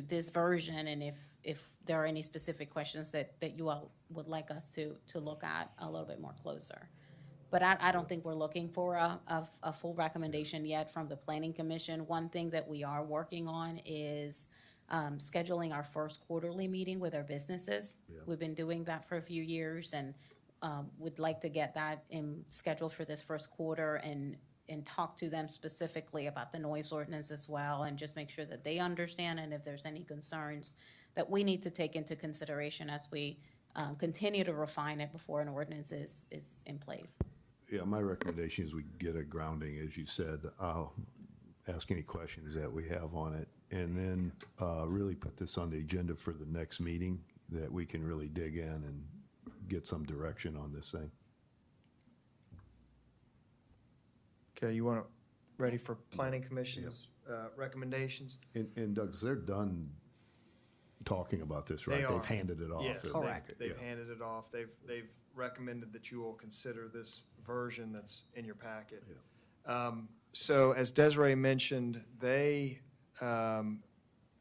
S1: this version, and if there are any specific questions that you all would like us to look at a little bit more closer. But I don't think we're looking for a full recommendation yet from the Planning Commission. One thing that we are working on is scheduling our first quarterly meeting with our businesses.
S3: Yeah.
S1: We've been doing that for a few years, and would like to get that scheduled for this first quarter and talk to them specifically about the noise ordinance as well, and just make sure that they understand, and if there's any concerns that we need to take into consideration as we continue to refine it before an ordinance is in place.
S3: Yeah, my recommendation is we get a grounding, as you said. I'll ask any questions that we have on it, and then really put this on the agenda for the next meeting, that we can really dig in and get some direction on this thing.
S6: Okay, you want to, ready for Planning Commission's recommendations?
S3: And Doug, they're done talking about this, right?
S6: They are.
S3: They've handed it off.
S6: Yes,
S1: Correct.
S6: they've
S3: Yeah.
S6: handed it off. They've recommended that you will consider this version that's in your packet.
S3: Yeah.
S6: So as Desiree mentioned, they, and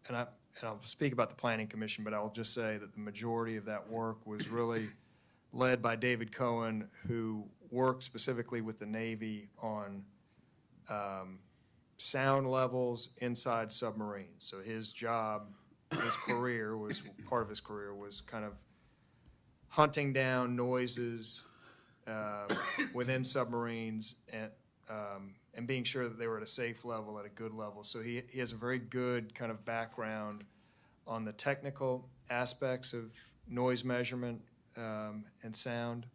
S6: I'll speak about the Planning Commission, but I'll just say that the majority of that work was really led by David Cohen, who worked specifically with the Navy on sound levels inside submarines. So his job, part of his career was kind of hunting down noises within submarines and being sure that they were at a safe level, at a good level. So he has a very good kind of background on the technical aspects of noise measurement and sound.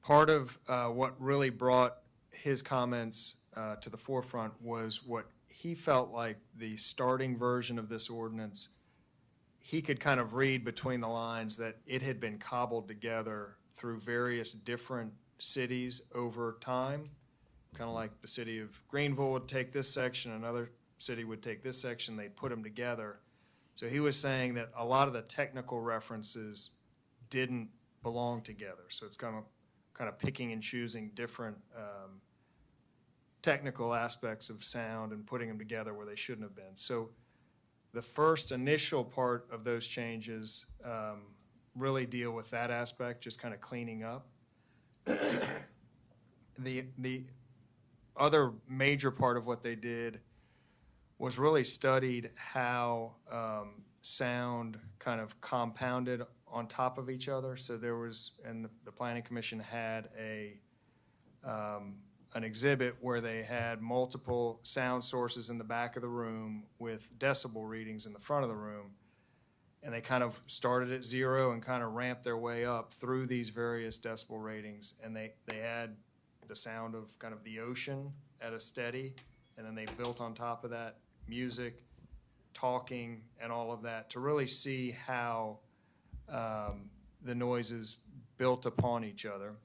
S6: Part of what really brought his comments to the forefront was what he felt like the starting version of this ordinance, he could kind of read between the lines that it had been cobbled together through various different cities over time. Kind of like the city of Greenville would take this section, another city would take this section, they'd put them together. So he was saying that a lot of the technical references didn't belong together. So it's kind of picking and choosing different technical aspects of sound and putting them together where they shouldn't have been. So the first initial part of those changes really deal with that aspect, just kind of cleaning up. The other major part of what they did was really studied how sound kind of compounded on top of each other. So there was, and the Planning Commission had an exhibit where they had multiple sound sources in the back of the room with decibel readings in the front of the room. And they kind of started at 0 and kind of ramped their way up through these various decibel ratings. And they had the sound of kind of the ocean at a steady, and then they built on top of that music, talking, and all of that to really see how the noises built upon each other.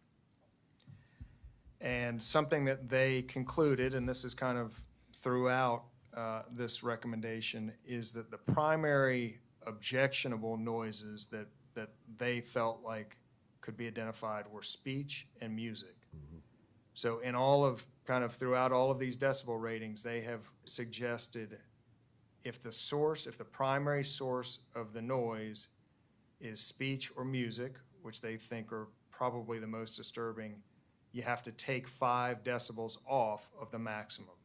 S6: And something that they concluded, and this is kind of throughout this recommendation, is that the primary objectionable noises that they felt like could be identified were speech and music. So in all of, kind of throughout all of these decibel ratings, they have suggested if the primary source of the noise is speech or music, which they think are probably the most disturbing, you have to take 5 decibels off of the maximum.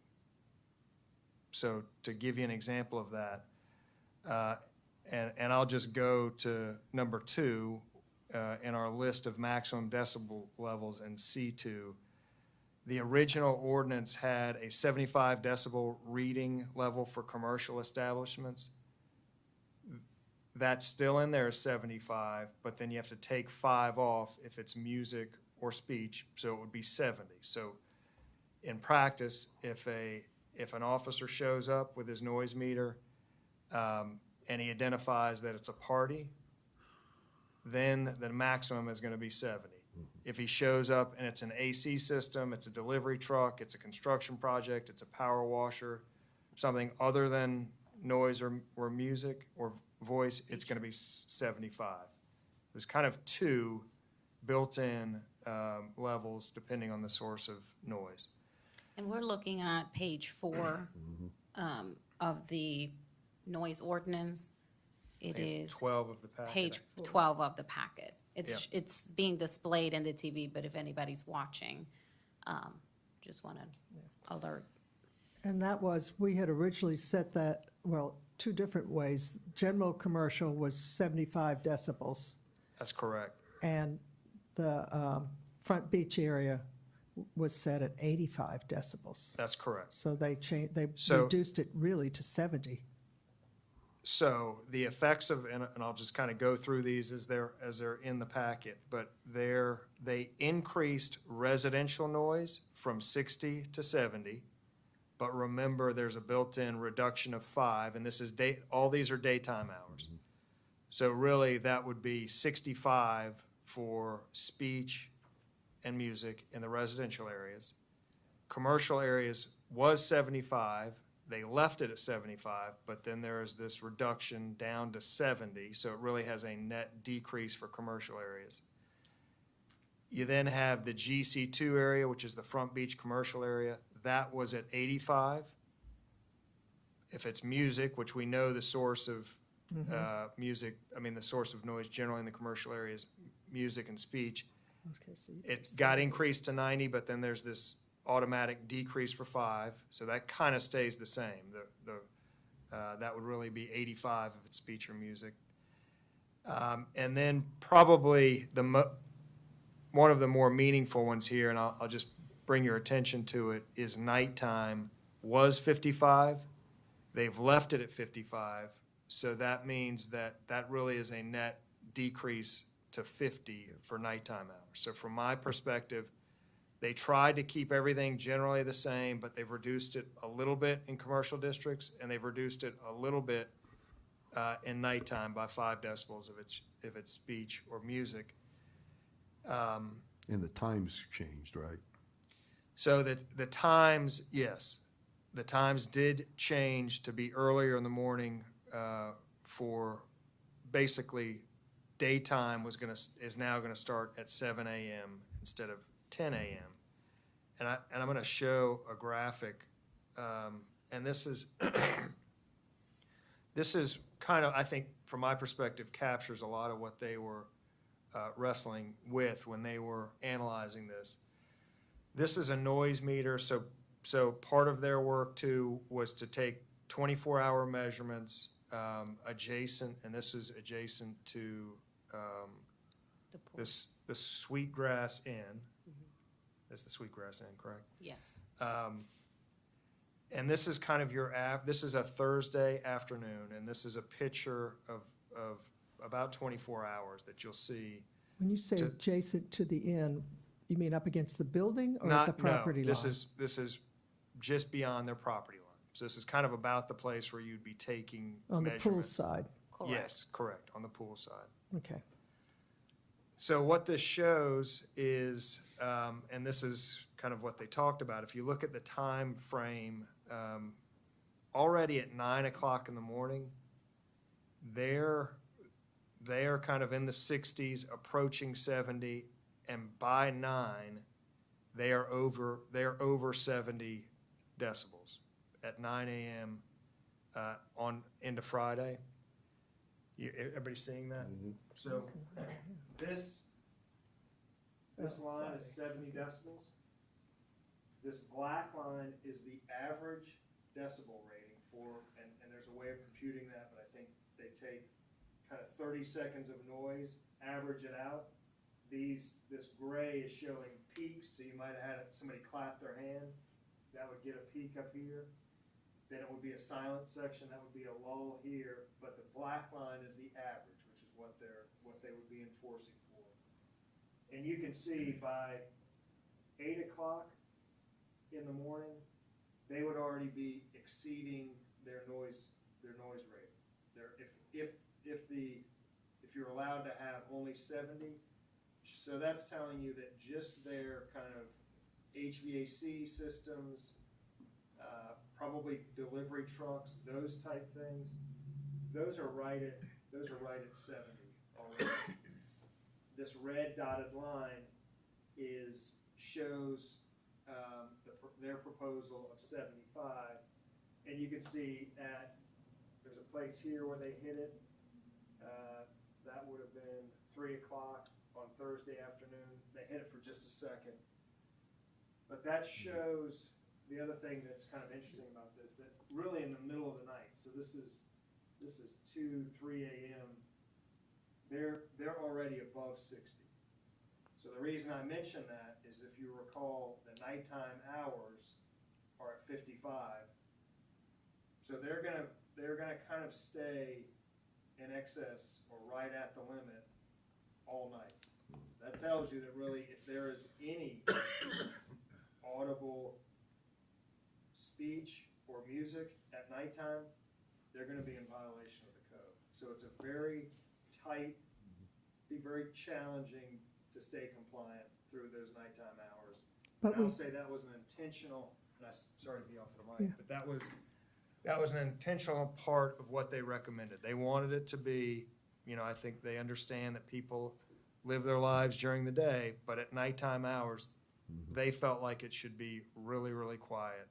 S6: So to give you an example of that, and I'll just go to number 2 in our list of maximum decibel levels in C2. The original ordinance had a 75 decibel reading level for commercial establishments. That's still in there as 75, but then you have to take 5 off if it's music or speech, so it would be 70. So in practice, if an officer shows up with his noise meter and he identifies that it's a party, then the maximum is going to be 70. If he shows up and it's an AC system, it's a delivery truck, it's a construction project, it's a power washer, something other than noise or music or voice, it's going to be 75. There's kind of 2 built-in levels depending on the source of noise.
S1: And we're looking at page 4 of the noise ordinance. It
S6: Page
S1: is
S6: 12 of the packet.
S1: page 12 of the packet. It's being displayed in the TV, but if anybody's watching, just want to alert.
S2: And that was, we had originally set that, well, 2 different ways. General commercial was 75 decibels,
S6: That's correct.
S2: and the Front Beach area was set at 85 decibels.
S6: That's correct.
S2: So they
S6: So-
S2: reduced it really to 70.
S6: So the effects of, and I'll just kind of go through these as they're in the packet, but they increased residential noise from 60 to 70. But remember, there's a built-in reduction of 5, and this is all these are daytime hours. So really, that would be 65 for speech and music in the residential areas. Commercial areas was 75. They left it at 75, but then there is this reduction down to 70, so it really has a net decrease for commercial areas. You then have the GC2 area, which is the Front Beach commercial area. That was at 85. If it's music, which we know the source of music, the source of noise generally in the commercial area is music and speech.
S2: Okay, so
S6: It got increased to 90, but then there's this automatic decrease for 5, so that kind of stays the same. That would really be 85 if it's speech or music. And then probably one of the more meaningful ones here, and I'll just bring your attention to it, is nighttime was 55. They've left it at 55, so that means that really is a net decrease to 50 for nighttime hours. So from my perspective, they tried to keep everything generally the same, but they've reduced it a little bit in commercial districts, and they've reduced it a little bit in nighttime by 5 decibels if it's speech or music.
S3: And the times changed, right?
S6: So that the times, yes, the times did change to be earlier in the morning for basically daytime is now gonna start at 7 a.m. instead of 10 a.m. And I'm gonna show a graphic, and this is this is kind of, I think, from my perspective, captures a lot of what they were wrestling with when they were analyzing this. This is a noise meter, so part of their work too was to take 24-hour measurements adjacent, and this is adjacent to
S1: The pool.
S6: the Sweetgrass Inn. That's the Sweetgrass Inn, correct?
S1: Yes.
S6: And this is kind of this is a Thursday afternoon, and this is a picture of about 24 hours that you'll see.
S2: When you say
S6: To-
S2: adjacent to the inn, you mean up against the building or at
S6: Not,
S2: the property
S6: no,
S2: line?
S6: this is just beyond their property line. So this is kind of about the place where you'd be taking
S2: On the pool
S6: measurements.
S2: side?
S1: Correct.
S6: Yes, correct, on the pool side.
S2: Okay.
S6: So what this shows is, and this is kind of what they talked about, if you look at the time frame, already at 9 o'clock in the morning, they're kind of in the 60s, approaching 70, and by 9, they are over 70 decibels at 9 a.m. On into Friday. Everybody seeing that? So this line is 70 decibels. This black line is the average decibel rating for, and there's a way of computing that, but I think they take kind of 30 seconds of noise, average it out. This gray is showing peaks, so you might have had somebody clap their hand. That would get a peak up here. Then it would be a silent section, that would be a lull here, but the black line is the average, which is what they would be enforcing for. And you can see by 8 o'clock in the morning, they would already be exceeding their noise rating. If you're allowed to have only 70, so that's telling you that just their kind of HVAC systems, probably delivery trucks, those type things, those are right at 70 already. This red dotted line shows their proposal of 75, and you can see there's a place here where they hit it. That would have been 3 o'clock on Thursday afternoon. They hit it for just a second, but that shows. The other thing that's kind of interesting about this, that really in the middle of the night, so this is 2, 3 a.m., they're already above 60. So the reason I mention that is if you recall, the nighttime hours are at 55. So they're gonna kind of stay in excess or right at the limit all night. That tells you that really if there is any audible speech or music at nighttime, they're gonna be in violation of the code. So it's a very tight, be very challenging to stay compliant through those nighttime hours.
S2: But
S6: And I'll
S2: we-
S6: say that was an intentional, and sorry to be off the mic, but that was an intentional part of what they recommended. They wanted it to be, I think they understand that people live their lives during the day, but at nighttime hours, they felt like it should be really, really quiet.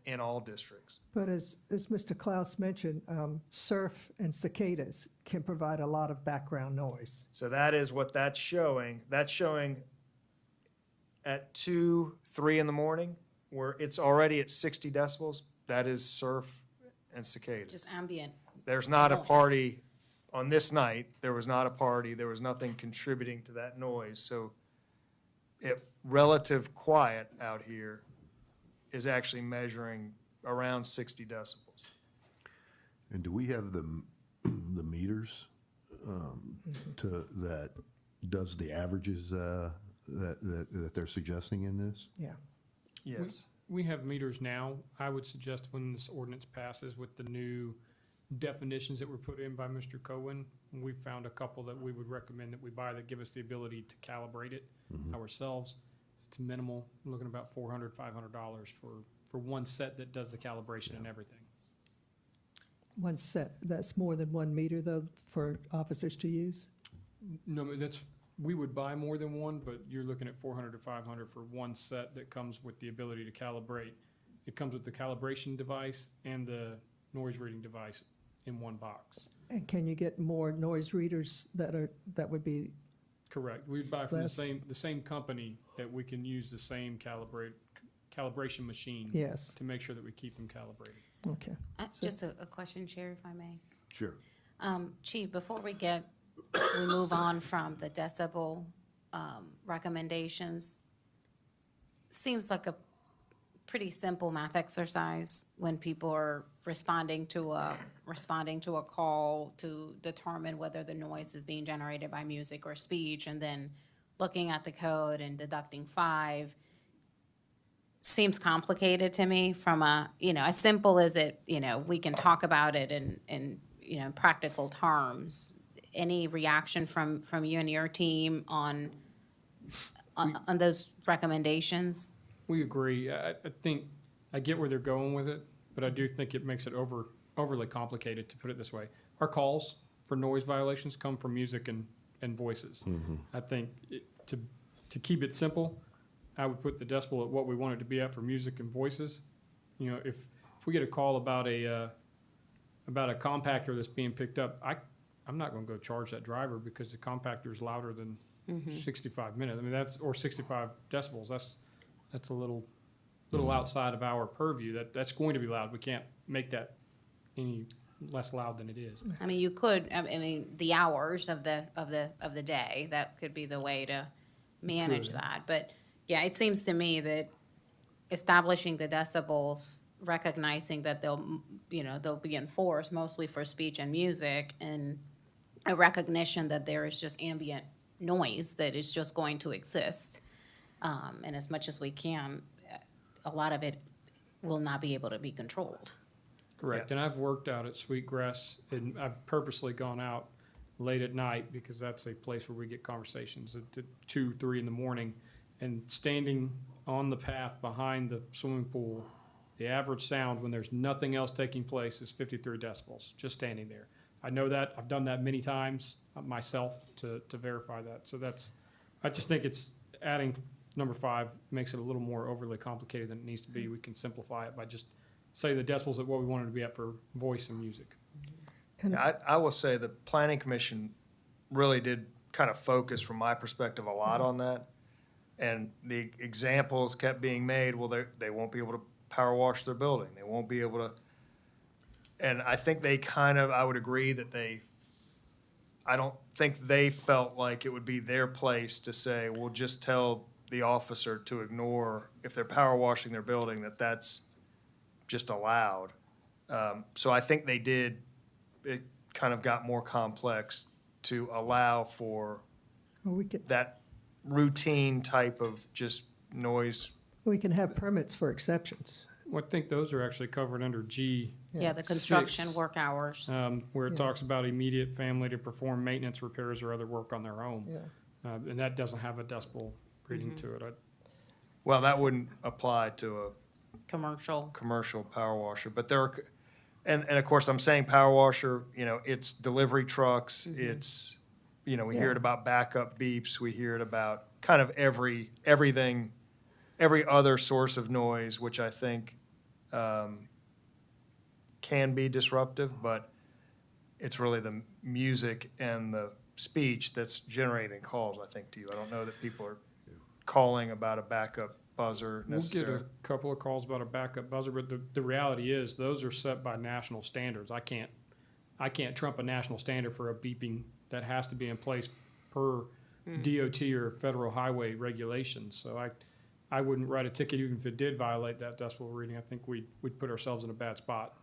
S6: In all districts.
S2: But as Mr. Klaus mentioned, surf and cicadas can provide a lot of background noise.
S6: So that is what that's showing. That's showing at 2, 3 in the morning, where it's already at 60 decibels. That is surf and cicadas.
S1: Just ambient.
S6: There's not a
S1: noise.
S6: party on this night. There was not a party. There was nothing contributing to that noise. So relative quiet out here is actually measuring around 60 decibels.
S3: And do we have the meters that does the averages that they're suggesting in this?
S2: Yeah.
S6: Yes.
S7: We have meters now. I would suggest when this ordinance passes with the new definitions that were put in by Mr. Cohen, we found a couple that we would recommend that we buy that give us the ability to calibrate it ourselves. It's minimal, we're looking about $400, $500 for one set that does the calibration and everything.
S2: One set, that's more than 1 meter though for officers to use?
S7: No, we would buy more than one, but you're looking at $400 to $500 for one set that comes with the ability to calibrate. It comes with the calibration device and the noise reading device in one box.
S2: And can you get more noise readers that would be,
S7: Correct. We'd buy from the
S2: Less.
S7: same company that we can use the same calibration machine
S2: yes,
S7: to make sure that we keep them calibrated.
S2: okay.
S1: Just a question, Chair, if I may.
S3: Sure.
S1: Chief, before we move on from the decibel recommendations, seems like a pretty simple math exercise when people are responding to a call to determine whether the noise is being generated by music or speech, and then looking at the code and deducting 5 seems complicated to me from as simple as it, we can talk about it in practical terms. Any reaction from you and your team on those recommendations?
S7: We agree. I think, I get where they're going with it, but I do think it makes it overly complicated, to put it this way. Our calls for noise violations come from music and voices. I think to keep it simple, I would put the decibel at what we want it to be at for music and voices. If we get a call about a compactor that's being picked up, I'm not gonna go charge that driver because the compactor is louder than 65 minutes. I mean, or 65 decibels. That's a little outside of our purview. That's going to be loud. We can't make that any less loud than it is.
S1: I mean, you could, the hours of the day, that could be the way to manage
S7: Could.
S1: that. But, yeah, it seems to me that establishing the decibels, recognizing that they'll be enforced mostly for speech and music, and a recognition that there is just ambient noise that is just going to exist. And as much as we can, a lot of it will not be able to be controlled.
S7: Correct. And I've worked out at Sweetgrass, and I've purposely gone out late at night because that's a place where we get conversations at 2, 3 in the morning. And standing on the path behind the swimming pool, the average sound when there's nothing else taking place is 53 decibels, just standing there. I know that. I've done that many times myself to verify that. So I just think it's adding number 5 makes it a little more overly complicated than it needs to be. We can simplify it by just say the decibels at what we want it to be at for voice and music.
S6: I will say the planning commission really did kind of focus, from my perspective, a lot on that. And the examples kept being made, well, they won't be able to power wash their building. They won't be able to. And I think I would agree that I don't think they felt like it would be their place to say, we'll just tell the officer to ignore, if they're power washing their building, that's just allowed. So I think it kind of got more complex to allow for that routine type of just noise.
S2: We can have permits for exceptions.
S7: Well, I think those are actually covered under G,
S1: Yeah, the construction
S7: 6,
S1: work hours.
S7: where it talks about immediate family to perform maintenance, repairs, or other work on their own.
S2: Yeah.
S7: And that doesn't have a decibel reading to it.
S6: Well, that wouldn't apply to a
S1: Commercial.
S6: commercial power washer, but there are, and of course, I'm saying power washer, it's delivery trucks, it's, we hear it about backup beeps, we hear it about kind of everything, every other source of noise, which I think can be disruptive, but it's really the music and the speech that's generating calls, I think, to you. I don't know that people are calling about a backup buzzer necessarily.
S7: We'll get a couple of calls about a backup buzzer, but the reality is those are set by national standards. I can't trump a national standard for a beeping that has to be in place per DOT or federal highway regulations. So I wouldn't write a ticket even if it did violate that decibel reading. I think we'd put ourselves in a bad spot.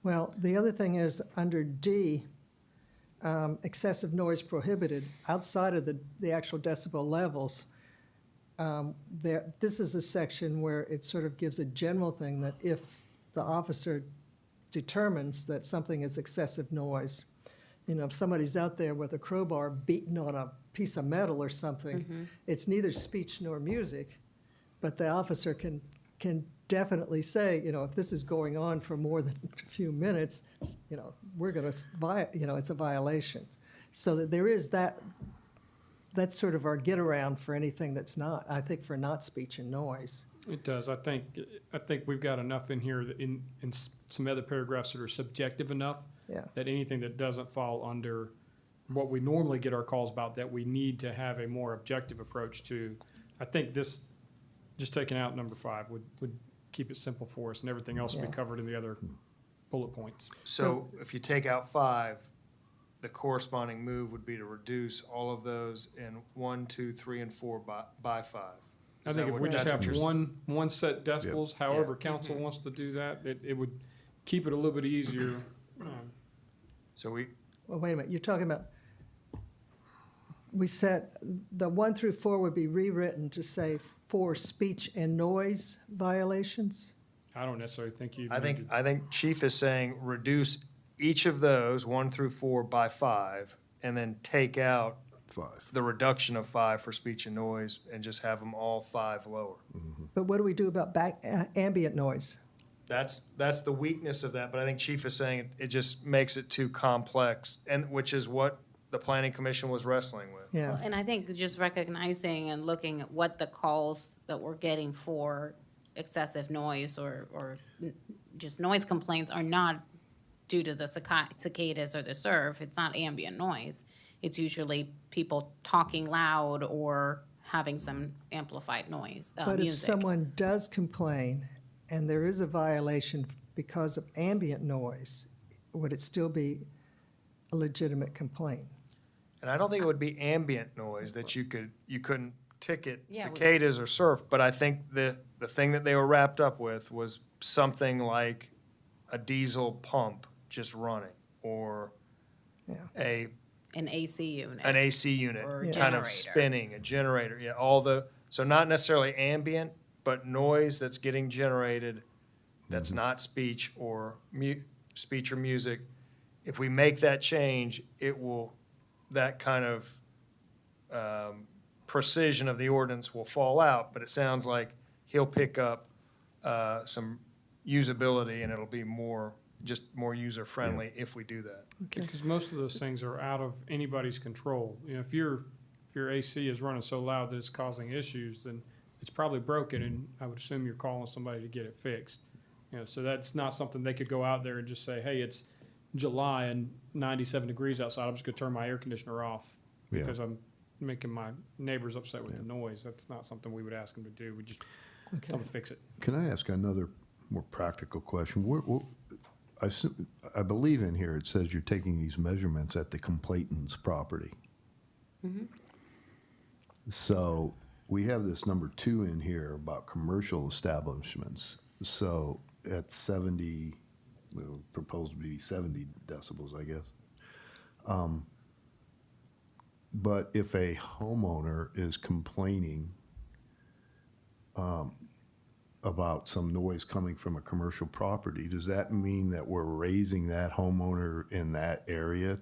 S2: Well, the other thing is, under D, excessive noise prohibited, outside of the actual decibel levels, this is a section where it sort of gives a general thing that if the officer determines that something is excessive noise, if somebody's out there with a crowbar beating on a piece of metal or something, it's neither speech nor music, but the officer can definitely say, if this is going on for more than a few minutes, we're going to, it's a violation. So that there is that's sort of our get around for anything that's not, I think, for not speech and noise.
S7: It does. I think we've got enough in here that in some other paragraphs that are subjective enough that anything that doesn't fall under what we normally get our calls about, that we need to have a more objective approach to. I think this, just taking out number 5 would keep it simple for us, and everything else will be covered in the other bullet points.
S6: So if you take out 5, the corresponding move would be to reduce all of those in 1, 2, 3, and 4 by 5.
S7: I
S6: Is
S7: think
S6: that
S7: if
S6: what-
S7: we just
S6: that's
S7: have
S6: what you're-
S7: one set decibels, however council wants to do that, it would keep it a little bit easier.
S6: So we,
S2: Well, wait a minute, you're talking about, we said the 1 through 4 would be rewritten to say for speech and noise violations?
S7: I don't necessarily think you.
S6: I think Chief is saying reduce each of those, 1 through 4, by 5, and then take out
S3: 5.
S6: the reduction of 5 for speech and noise, and just have them all 5 lower.
S2: But what do we do about ambient noise?
S6: That's the weakness of that, but I think Chief is saying it just makes it too complex, and which is what the planning commission was wrestling with.
S2: Yeah,
S1: Well, and I think just recognizing and looking at what the calls that we're getting for excessive noise or just noise complaints are not due to the cicadas or the surf. It's not ambient noise. It's usually people talking loud or having some amplified noise,
S2: but if
S1: music.
S2: someone does complain and there is a violation because of ambient noise, would it still be a legitimate complaint?
S6: And I don't think it would be ambient noise that you couldn't ticket
S1: Yeah, we-
S6: cicadas or surf, but I think the thing that they were wrapped up with was something like a diesel pump just running, or
S2: Yeah.
S1: An AC unit.
S6: an AC unit
S1: Or
S2: a
S6: kind of
S1: generator.
S6: spinning, a generator, so not necessarily ambient, but noise that's getting generated that's not speech or speech or music. If we make that change, that kind of precision of the ordinance will fall out, but it sounds like he'll pick up some usability, and it'll be more user-friendly if we do that.
S7: Because most of those things are out of anybody's control. You know, if your AC is running so loud that it's causing issues, then it's probably broken, and I would assume you're calling somebody to get it fixed. You know, so that's not something they could go out there and just say, hey, it's July and 97 degrees outside, I'm just gonna turn my air conditioner off
S3: Yeah.
S7: because I'm making my neighbors upset with the noise. That's not something we would ask them to do. We just
S2: Okay.
S7: tell them to fix it.
S3: Can I ask another more practical question? I believe in here it says you're taking these measurements at the complainant's property. So we have this number 2 in here about commercial establishments. So at 70, well, proposed to be 70 decibels, I guess. But if a homeowner is complaining about some noise coming from a commercial property, does that mean that we're raising that homeowner in that area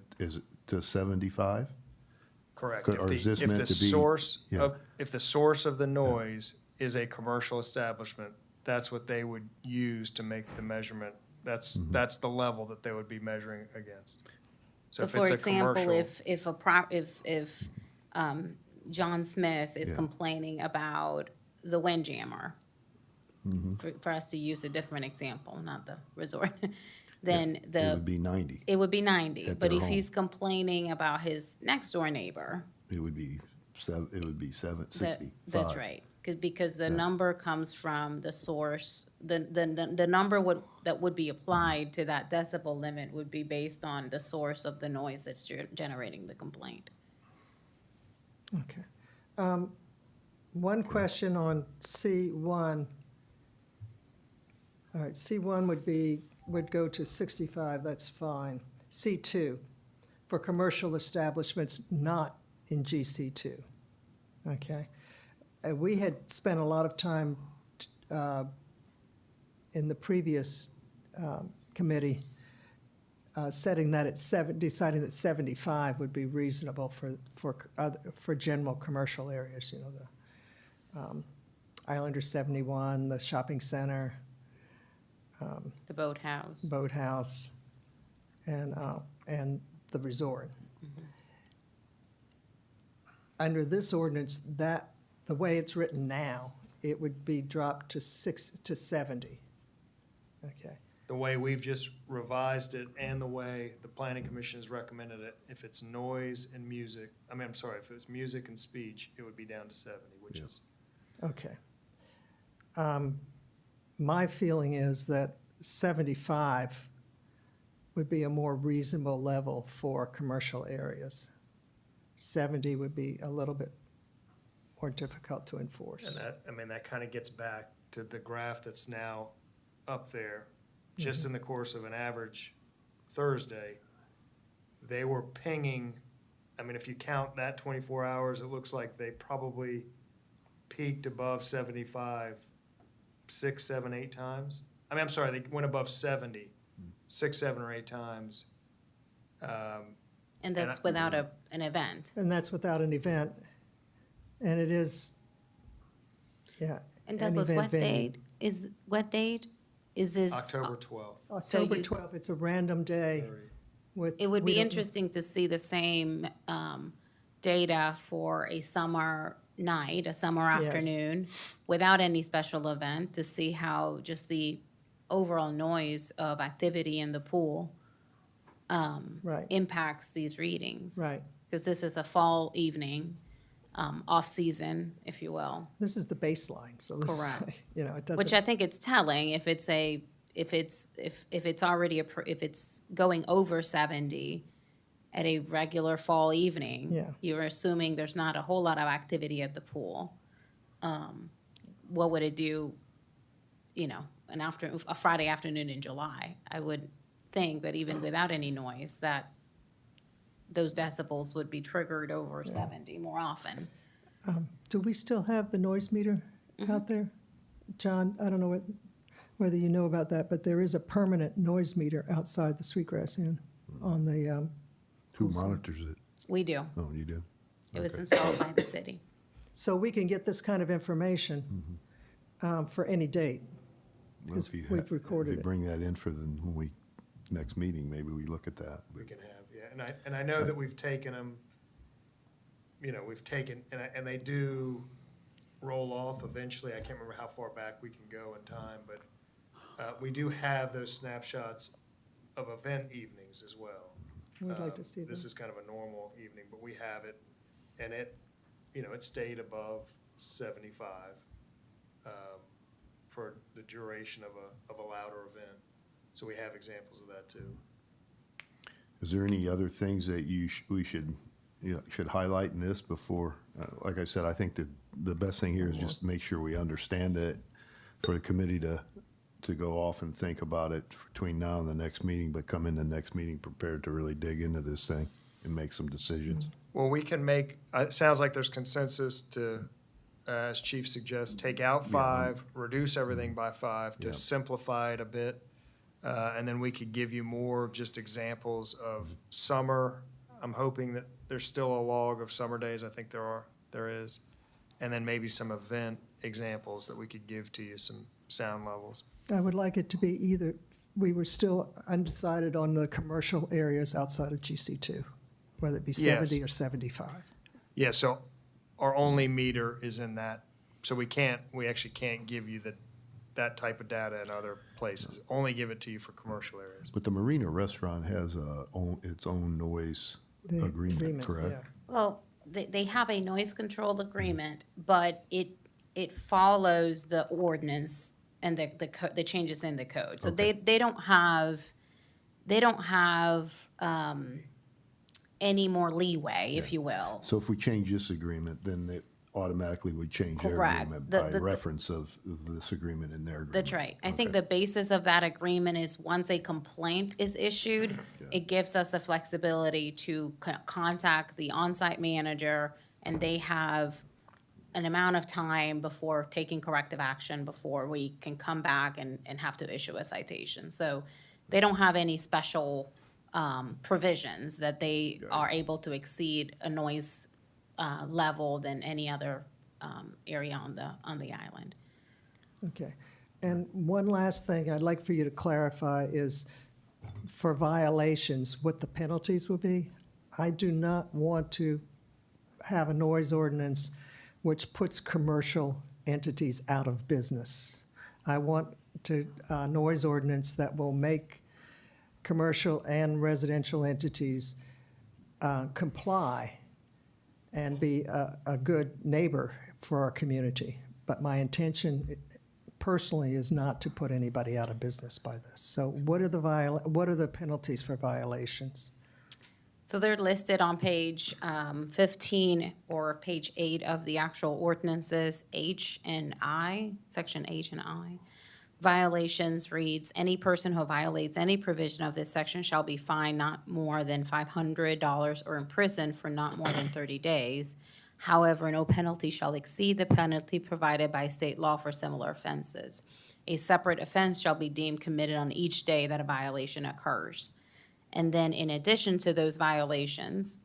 S3: to 75?
S6: Correct.
S3: Or is this
S6: If
S3: meant
S6: the
S3: to be-
S6: source
S3: yeah.
S6: of, if the source of the noise is a commercial establishment, that's what they would use to make the measurement. That's the level that they would be measuring against.
S1: So
S6: if
S1: for
S6: it's a
S1: example,
S6: commercial-
S1: if John Smith is
S3: Yeah.
S1: complaining about the Windjammer,
S3: Mm-hmm.
S1: for us to use a different example, not the resort, then
S3: It
S1: the,
S3: would be 90.
S1: it would be 90.
S3: At
S1: But
S3: their
S1: if he's
S3: home.
S1: complaining about his next door neighbor,
S3: It would be 65.
S1: that's right. Because the number comes from the source, the number that would be applied to that decibel limit would be based on the source of the noise that's generating the complaint.
S2: Okay. One question on C1. All right, C1 would go to 65, that's fine. C2, for commercial establishments not in GC2. Okay? We had spent a lot of time in the previous committee setting that at deciding that 75 would be reasonable for general commercial areas, you know, the Islander 71, the shopping center,
S1: The boathouse.
S2: boathouse, and the resort. Under this ordinance, the way it's written now, it would be dropped to 70. Okay.
S6: The way we've just revised it and the way the planning commission has recommended it, if it's noise and music, if it's music and speech, it would be down to 70, which
S3: Yeah.
S6: is,
S2: Okay. My feeling is that 75 would be a more reasonable level for commercial areas. 70 would be a little bit more difficult to enforce.
S6: And that, I mean, that kind of gets back to the graph that's now up there. Just in the course of an average Thursday, they were pinging, I mean, if you count that 24 hours, it looks like they probably peaked above 75, 6, 7, 8 times. I mean, I'm sorry, they went above 70, 6, 7, or 8 times.
S1: And that's without an event.
S2: And that's without an event. And it is, yeah.
S1: And
S2: an
S1: Douglas,
S2: event venue.
S1: what date is this?
S6: October 12th.
S1: So
S2: October
S1: you-
S2: 12th, it's a random day with.
S1: It would
S2: we
S1: be
S2: don't-
S1: interesting to see the same data for a summer night, a summer
S2: Yes.
S1: afternoon, without any special event, to see how just the overall noise of activity in the pool
S2: Right,
S1: impacts these readings.
S2: right.
S1: Because this is a fall evening, off-season, if you will.
S2: This is the baseline, so this is,
S1: Correct.
S2: you know, it
S1: Which
S2: doesn't,
S1: I think it's telling, if it's already, if it's going over 70 at a regular fall evening.
S2: Yeah.
S1: You're assuming there's not a whole lot of activity at the pool. What would it do, a Friday afternoon in July? I would think that even without any noise, that those decibels would be triggered over 70 more often.
S2: do we still have the noise meter
S1: Mm-hmm.
S2: out there? John, I don't know whether you know about that, but there is a permanent noise meter outside the Sweetgrass Inn on the,
S3: Who monitors it?
S1: We do.
S3: Oh, you do?
S1: It was
S3: Okay.
S1: installed by the city.
S2: so we can get this kind of information for any date.
S3: Well,
S2: Because
S3: if you
S2: we've recorded
S3: If you
S2: it.
S3: bring that in for the, when we, next meeting, maybe we look at that.
S6: We can have, yeah, and I know that we've taken them, and they do roll off eventually. I can't remember how far back we can go in time, but we do have those snapshots of event evenings as well.
S2: We'd like to see
S6: This
S2: them.
S6: is kind of a normal evening, but we have it, and it stayed above 75 for the duration of a louder event. So we have examples of that too.
S3: Is there any other things that we should highlight in this before? Like I said, I think that the best thing here is just make sure we understand it for the committee to go off and think about it between now and the next meeting, but come in the next meeting prepared to really dig into this thing and make some decisions.
S6: Well, we can make, it sounds like there's consensus to, as Chief suggests, take out 5, reduce everything by 5 to
S3: Yeah.
S6: simplify it a bit. And then we could give you more just examples of summer. I'm hoping that there's still a log of summer days. I think there is. And then maybe some event examples that we could give to you, some sound levels.
S2: I would like it to be either, we were still undecided on the commercial areas outside of GC2, whether it be
S6: Yes.
S2: 70 or 75.
S6: Yeah, so our only meter is in that. So we actually can't give you that type of data in other places. Only give it to you for commercial areas.
S3: But the Marina Restaurant has its own noise
S2: The
S3: agreement, correct?
S2: yeah.
S1: Well, they have a noise control agreement, but it follows the ordinance and the changes in the code. So
S3: Okay.
S1: they don't have any more leeway, if you will.
S3: So if we change this agreement, then it automatically would change their
S1: Correct.
S3: agreement
S1: The-
S3: by
S1: the-
S3: reference of this agreement in their agreement.
S1: That's right. I think
S3: Okay.
S1: the basis of that agreement is once a complaint is issued, it gives us the flexibility to contact the on-site manager, and they have an amount of time before taking corrective action before we can come back and have to issue a citation. So they don't have any special provisions that they are able to exceed a noise level than any other area on the island.
S2: Okay. And one last thing I'd like for you to clarify is for violations, what the penalties will be. I do not want to have a noise ordinance which puts commercial entities out of business. I want a noise ordinance that will make commercial and residential entities comply and be a good neighbor for our community. But my intention personally is not to put anybody out of business by this. So what are the penalties for violations?
S1: So they're listed on page 15 or page 8 of the actual ordinances, H and I, section H and I. Violations reads, any person who violates any provision of this section shall be fined not more than $500 or imprisoned for not more than 30 days. However, no penalty shall exceed the penalty provided by state law for similar offenses. A separate offense shall be deemed committed on each day that a violation occurs. And then in addition to those violations,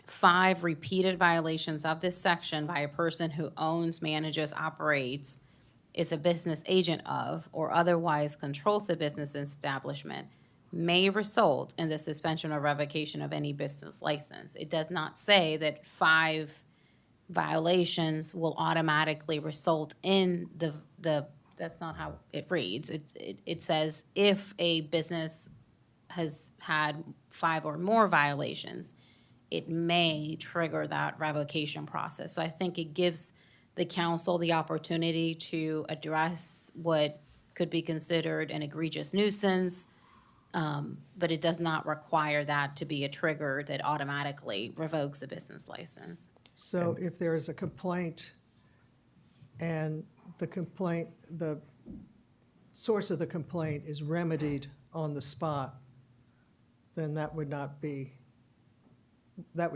S1: 5 repeated violations of this section by a person who owns, manages, operates, is a business agent of, or otherwise controls the business establishment may result in the suspension or revocation of any business license. It does not say that 5 violations will automatically result in that's not how it reads. It says if a business has had 5 or more violations, it may trigger that revocation process. So I think it gives the council the opportunity to address what could be considered an egregious nuisance, but it does not require that to be a trigger that automatically revokes a business license.
S2: So if there is a complaint and the source of the complaint is remedied on the spot, then that would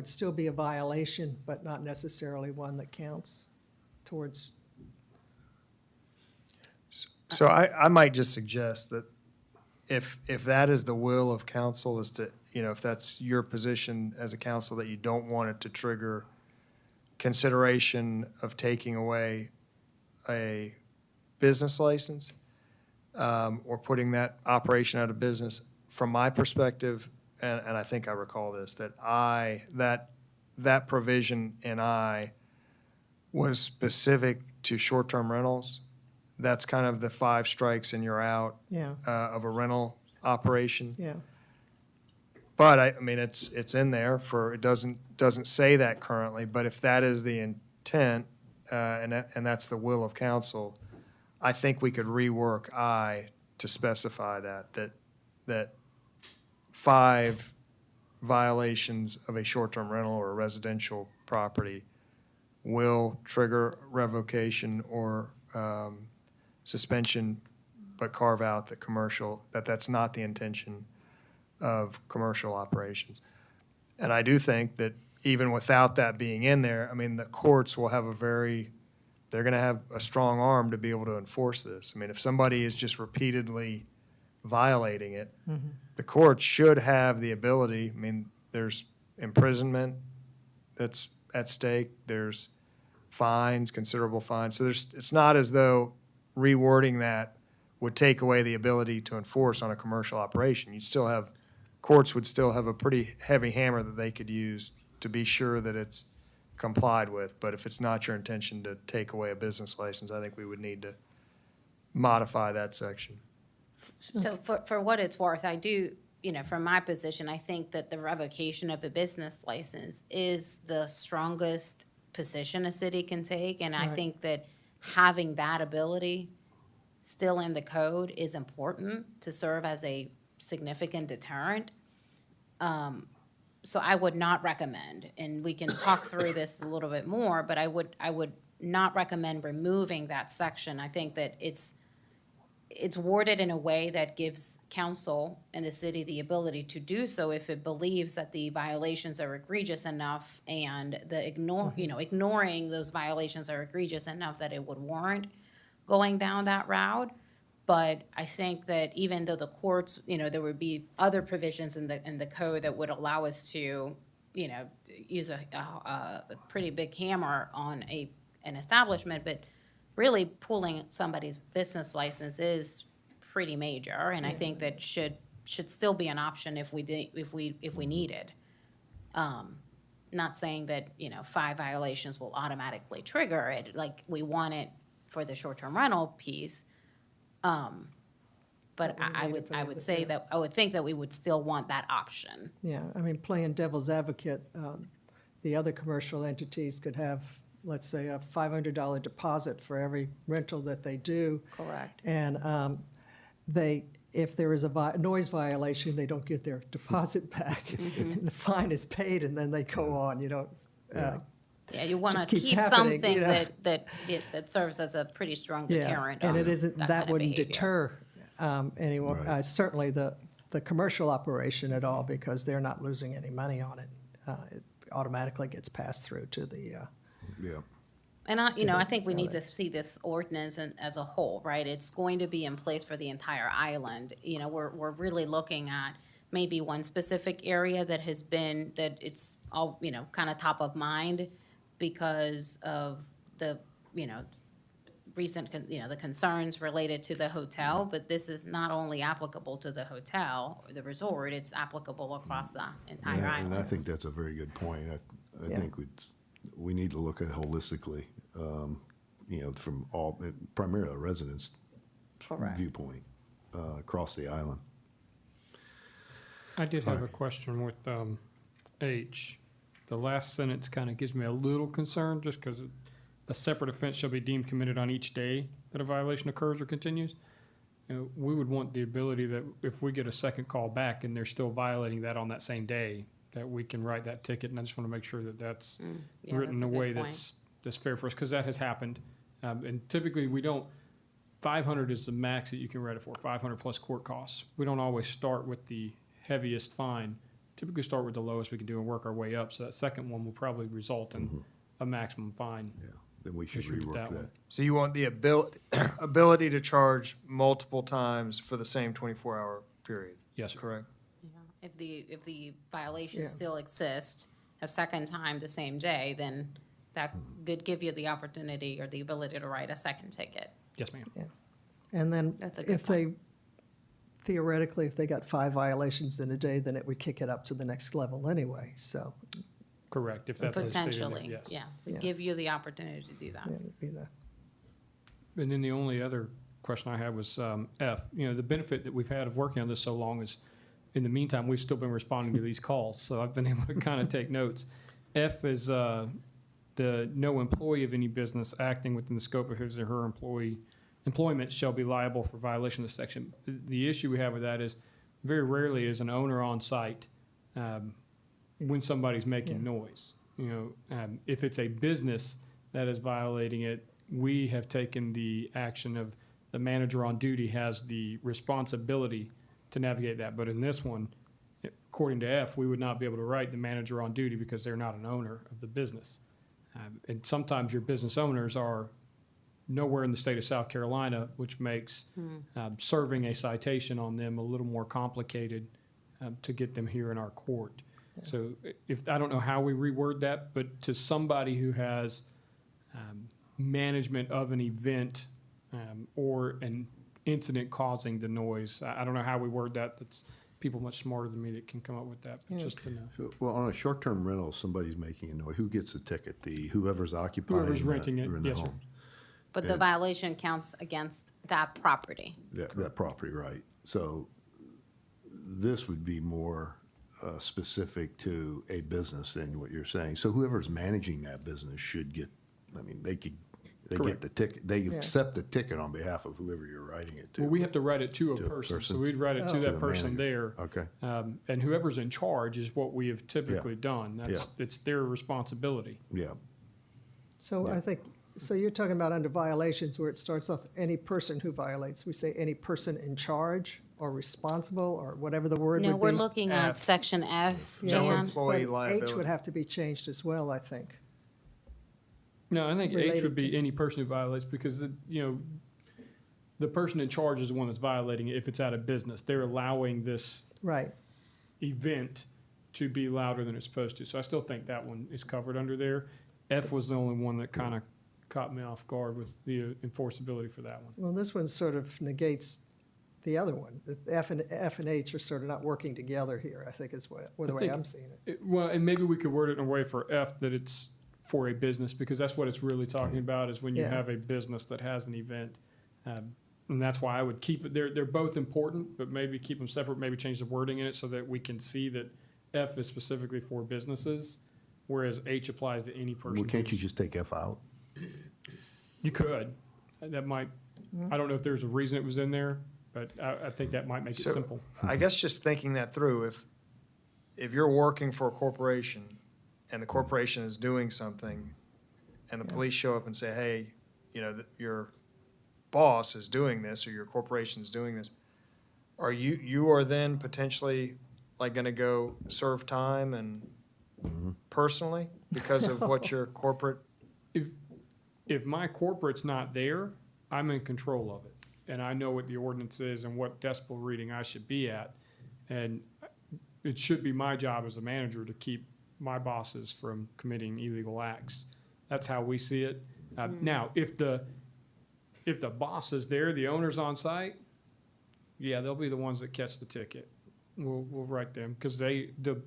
S2: still be a violation, but not necessarily one that counts towards.
S6: So I might just suggest that if that is the will of council, is to, if that's your position as a council, that you don't want it to trigger consideration of taking away a business license, or putting that operation out of business, from my perspective, and I think I recall this, that provision in I was specific to short-term rentals. That's kind of the 5 strikes and you're out
S2: Yeah,
S6: of a rental operation.
S2: yeah.
S6: But I mean, it's in there it doesn't say that currently, but if that is the intent, and that's the will of council, I think we could rework I to specify that 5 violations of a short-term rental or a residential property will trigger revocation or suspension, but carve out the commercial, that's not the intention of commercial operations. And I do think that even without that being in there, I mean, the courts will have they're gonna have a strong arm to be able to enforce this. I mean, if somebody is just repeatedly violating it, the court should have the ability, I mean, there's imprisonment that's at stake, there's fines, considerable fines. So it's not as though rewording that would take away the ability to enforce on a commercial operation. Courts would still have a pretty heavy hammer that they could use to be sure that it's complied with. But if it's not your intention to take away a business license, I think we would need to modify that section.
S1: So for what it's worth, I do, from my position, I think that the revocation of a business license is the strongest position a city can take. And I
S2: Right.
S1: think that having that ability still in the code is important to serve as a significant deterrent. So I would not recommend, and we can talk through this a little bit more, but I would not recommend removing that section. I think that it's worded in a way that gives council and the city the ability to do so if it believes that the violations are egregious enough and ignoring those violations are egregious enough that it would warrant going down that route. But I think that even though the courts, there would be other provisions in the code that would allow us to, use a pretty big hammer on an establishment, but really pulling somebody's business license is pretty major, and I think that should still be an option if we need it. Not saying that 5 violations will automatically trigger it, like we want it for the short-term rental piece. But I would say that I would think that we would still want that option.
S2: Yeah, I mean, playing devil's advocate, the other commercial entities could have, let's say, a $500 deposit for every rental that they do.
S1: Correct.
S2: And they if there is a noise violation, they don't get their deposit back. And the fine is paid, and then they go on, you know.
S1: Yeah, you want to
S2: just keeps
S1: keep
S2: happening,
S1: something
S2: you know.
S1: that serves as a pretty strong
S2: Yeah,
S1: deterrent
S2: and
S1: on
S2: it isn't,
S1: that
S2: that
S1: kind of
S2: wouldn't
S1: behavior.
S2: deter anyone,
S3: Right.
S2: certainly the commercial operation at all, because they're not losing any money on it. It automatically gets passed through to the,
S3: Yeah,
S1: And I think we need to see this ordinance as a whole, right? It's going to be in place for the entire island. We're really looking at maybe one specific area that has been, that it's all, kind of top of mind because of the, recent, the concerns related to the hotel, but this is not only applicable to the hotel or the resort, it's applicable across the entire
S3: yeah, and I
S1: island.
S3: think that's a very good point. I
S2: Yeah.
S3: think we need to look at it holistically, from primarily a residents'
S1: Correct.
S3: viewpoint, across the island.
S7: I did have a question with H. The last sentence kind of gives me a little concern, just because a separate offense shall be deemed committed on each day that a violation occurs or continues. We would want the ability that if we get a second call back and they're still violating that on that same day, that we can write that ticket, and I just want to make sure that that's
S1: Yeah,
S7: written
S1: that's
S7: in
S1: a
S7: a way
S1: good point.
S7: that's fair for us, because that has happened. And typically, we don't, 500 is the max that you can write it for, 500 plus court costs. We don't always start with the heaviest fine. Typically start with the lowest we can do and work our way up. So that second one will probably result in a maximum fine.
S3: Yeah, then we should
S7: should get
S3: rework
S7: that
S3: that.
S7: one.
S6: So you want the ability to charge multiple times for the same 24-hour period,
S7: Yes, sir.
S6: correct?
S1: If the violation
S2: Yeah.
S1: still exists a second time the same day, then that could give you the opportunity or the ability to write a second ticket.
S7: Yes, ma'am.
S2: and then
S1: That's a good
S2: if they, theoretically, if they got 5 violations in a day, then it would kick it up to the next level anyway, so,
S7: Correct. If that's stated there,
S1: Potentially,
S7: yes.
S1: yeah.
S2: Yeah.
S1: Give you the opportunity to do that.
S2: yeah, it'd be the,
S7: And then the only other question I had was F. The benefit that we've had of working on this so long is, in the meantime, we've still been responding to these calls, so I've been able to kind of take notes. F is the no employee of any business acting within the scope of his or her employment shall be liable for violation of this section. The issue we have with that is, very rarely is an owner on site when somebody's making noise. If it's a business that is violating it, we have taken the action of the manager on duty has the responsibility to navigate that. But in this one, according to F, we would not be able to write the manager on duty because they're not an owner of the business. And sometimes your business owners are nowhere in the state of South Carolina, which makes serving a citation on them a little more complicated to get them here in our court. So I don't know how we reword that, but to somebody who has management of an event or an incident causing the noise, I don't know how we word that. That's people much smarter than me that can come up with that, but just to know.
S3: So, well, on a short-term rental, somebody's making a noise, who gets the ticket? Whoever's occupying
S7: Whoever's
S3: that-
S7: renting it,
S3: renting
S7: yes, sir.
S3: home.
S1: But the violation counts against that property.
S3: That property, right. So this would be more specific to a business than what you're saying. So whoever's managing that business should get, they get
S7: Correct.
S3: the ticket, they
S2: Yeah.
S3: accept the ticket on behalf of whoever you're writing it to.
S7: Well, we have to write it to a
S3: To a
S7: person, so
S3: person?
S7: we'd write it to
S2: Oh.
S7: that
S3: the
S7: person
S3: manager.
S7: there.
S3: Okay,
S7: And whoever's in charge is what we have typically done. It's their responsibility.
S3: yeah,
S2: so I think, so you're talking about under violations where it starts off, any person who violates, we say any person in charge or responsible or whatever the word would be.
S1: No, we're looking at
S6: F.
S1: section F,
S2: Yeah.
S6: No
S1: Jan.
S6: employee
S2: But H
S6: liability.
S2: would have to be changed as well, I think.
S7: No, I think H
S2: Related
S7: would be
S2: to-
S7: any person who violates, because, the person in charge is the one that's violating it if it's out of business. They're allowing this
S2: Right,
S7: event to be louder than it's supposed to. So I still think that one is covered under there. F was the only one that kind of caught me off guard with the enforceability for that one.
S2: well, this one sort of negates the other one. The F and H are sort of not working together here, I think is the way
S7: think-
S2: I'm seeing it.
S7: Well, and maybe we could word it in a way for F that it's for a business, because that's what it's really talking about, is when you
S2: Yeah.
S7: have a business that has an event. And that's why I would keep it, they're both important, but maybe keep them separate, maybe change the wording in it so that we can see that F is specifically for businesses, whereas H applies to any person.
S3: well, can't you
S7: who's-
S3: just take F out?
S7: You could. That might,
S2: Mm-hmm.
S7: I don't know if there's a reason it was in there. But I think that might make it
S6: So-
S7: simple.
S6: I guess just thinking that through, if you're working for a corporation and the corporation is doing something and the police show up and say, hey, your boss is doing this or your corporation is doing this, you are then potentially like gonna go serve time and personally because of what your corporate,
S7: If my corporate's not there, I'm in control of it. And I know what the ordinance is and what decibel reading I should be at. And it should be my job as a manager to keep my bosses from committing illegal acts. That's how we see it. Now, if the boss is there, the owner's on site, yeah, they'll be the ones that catch the ticket. We'll write them, because the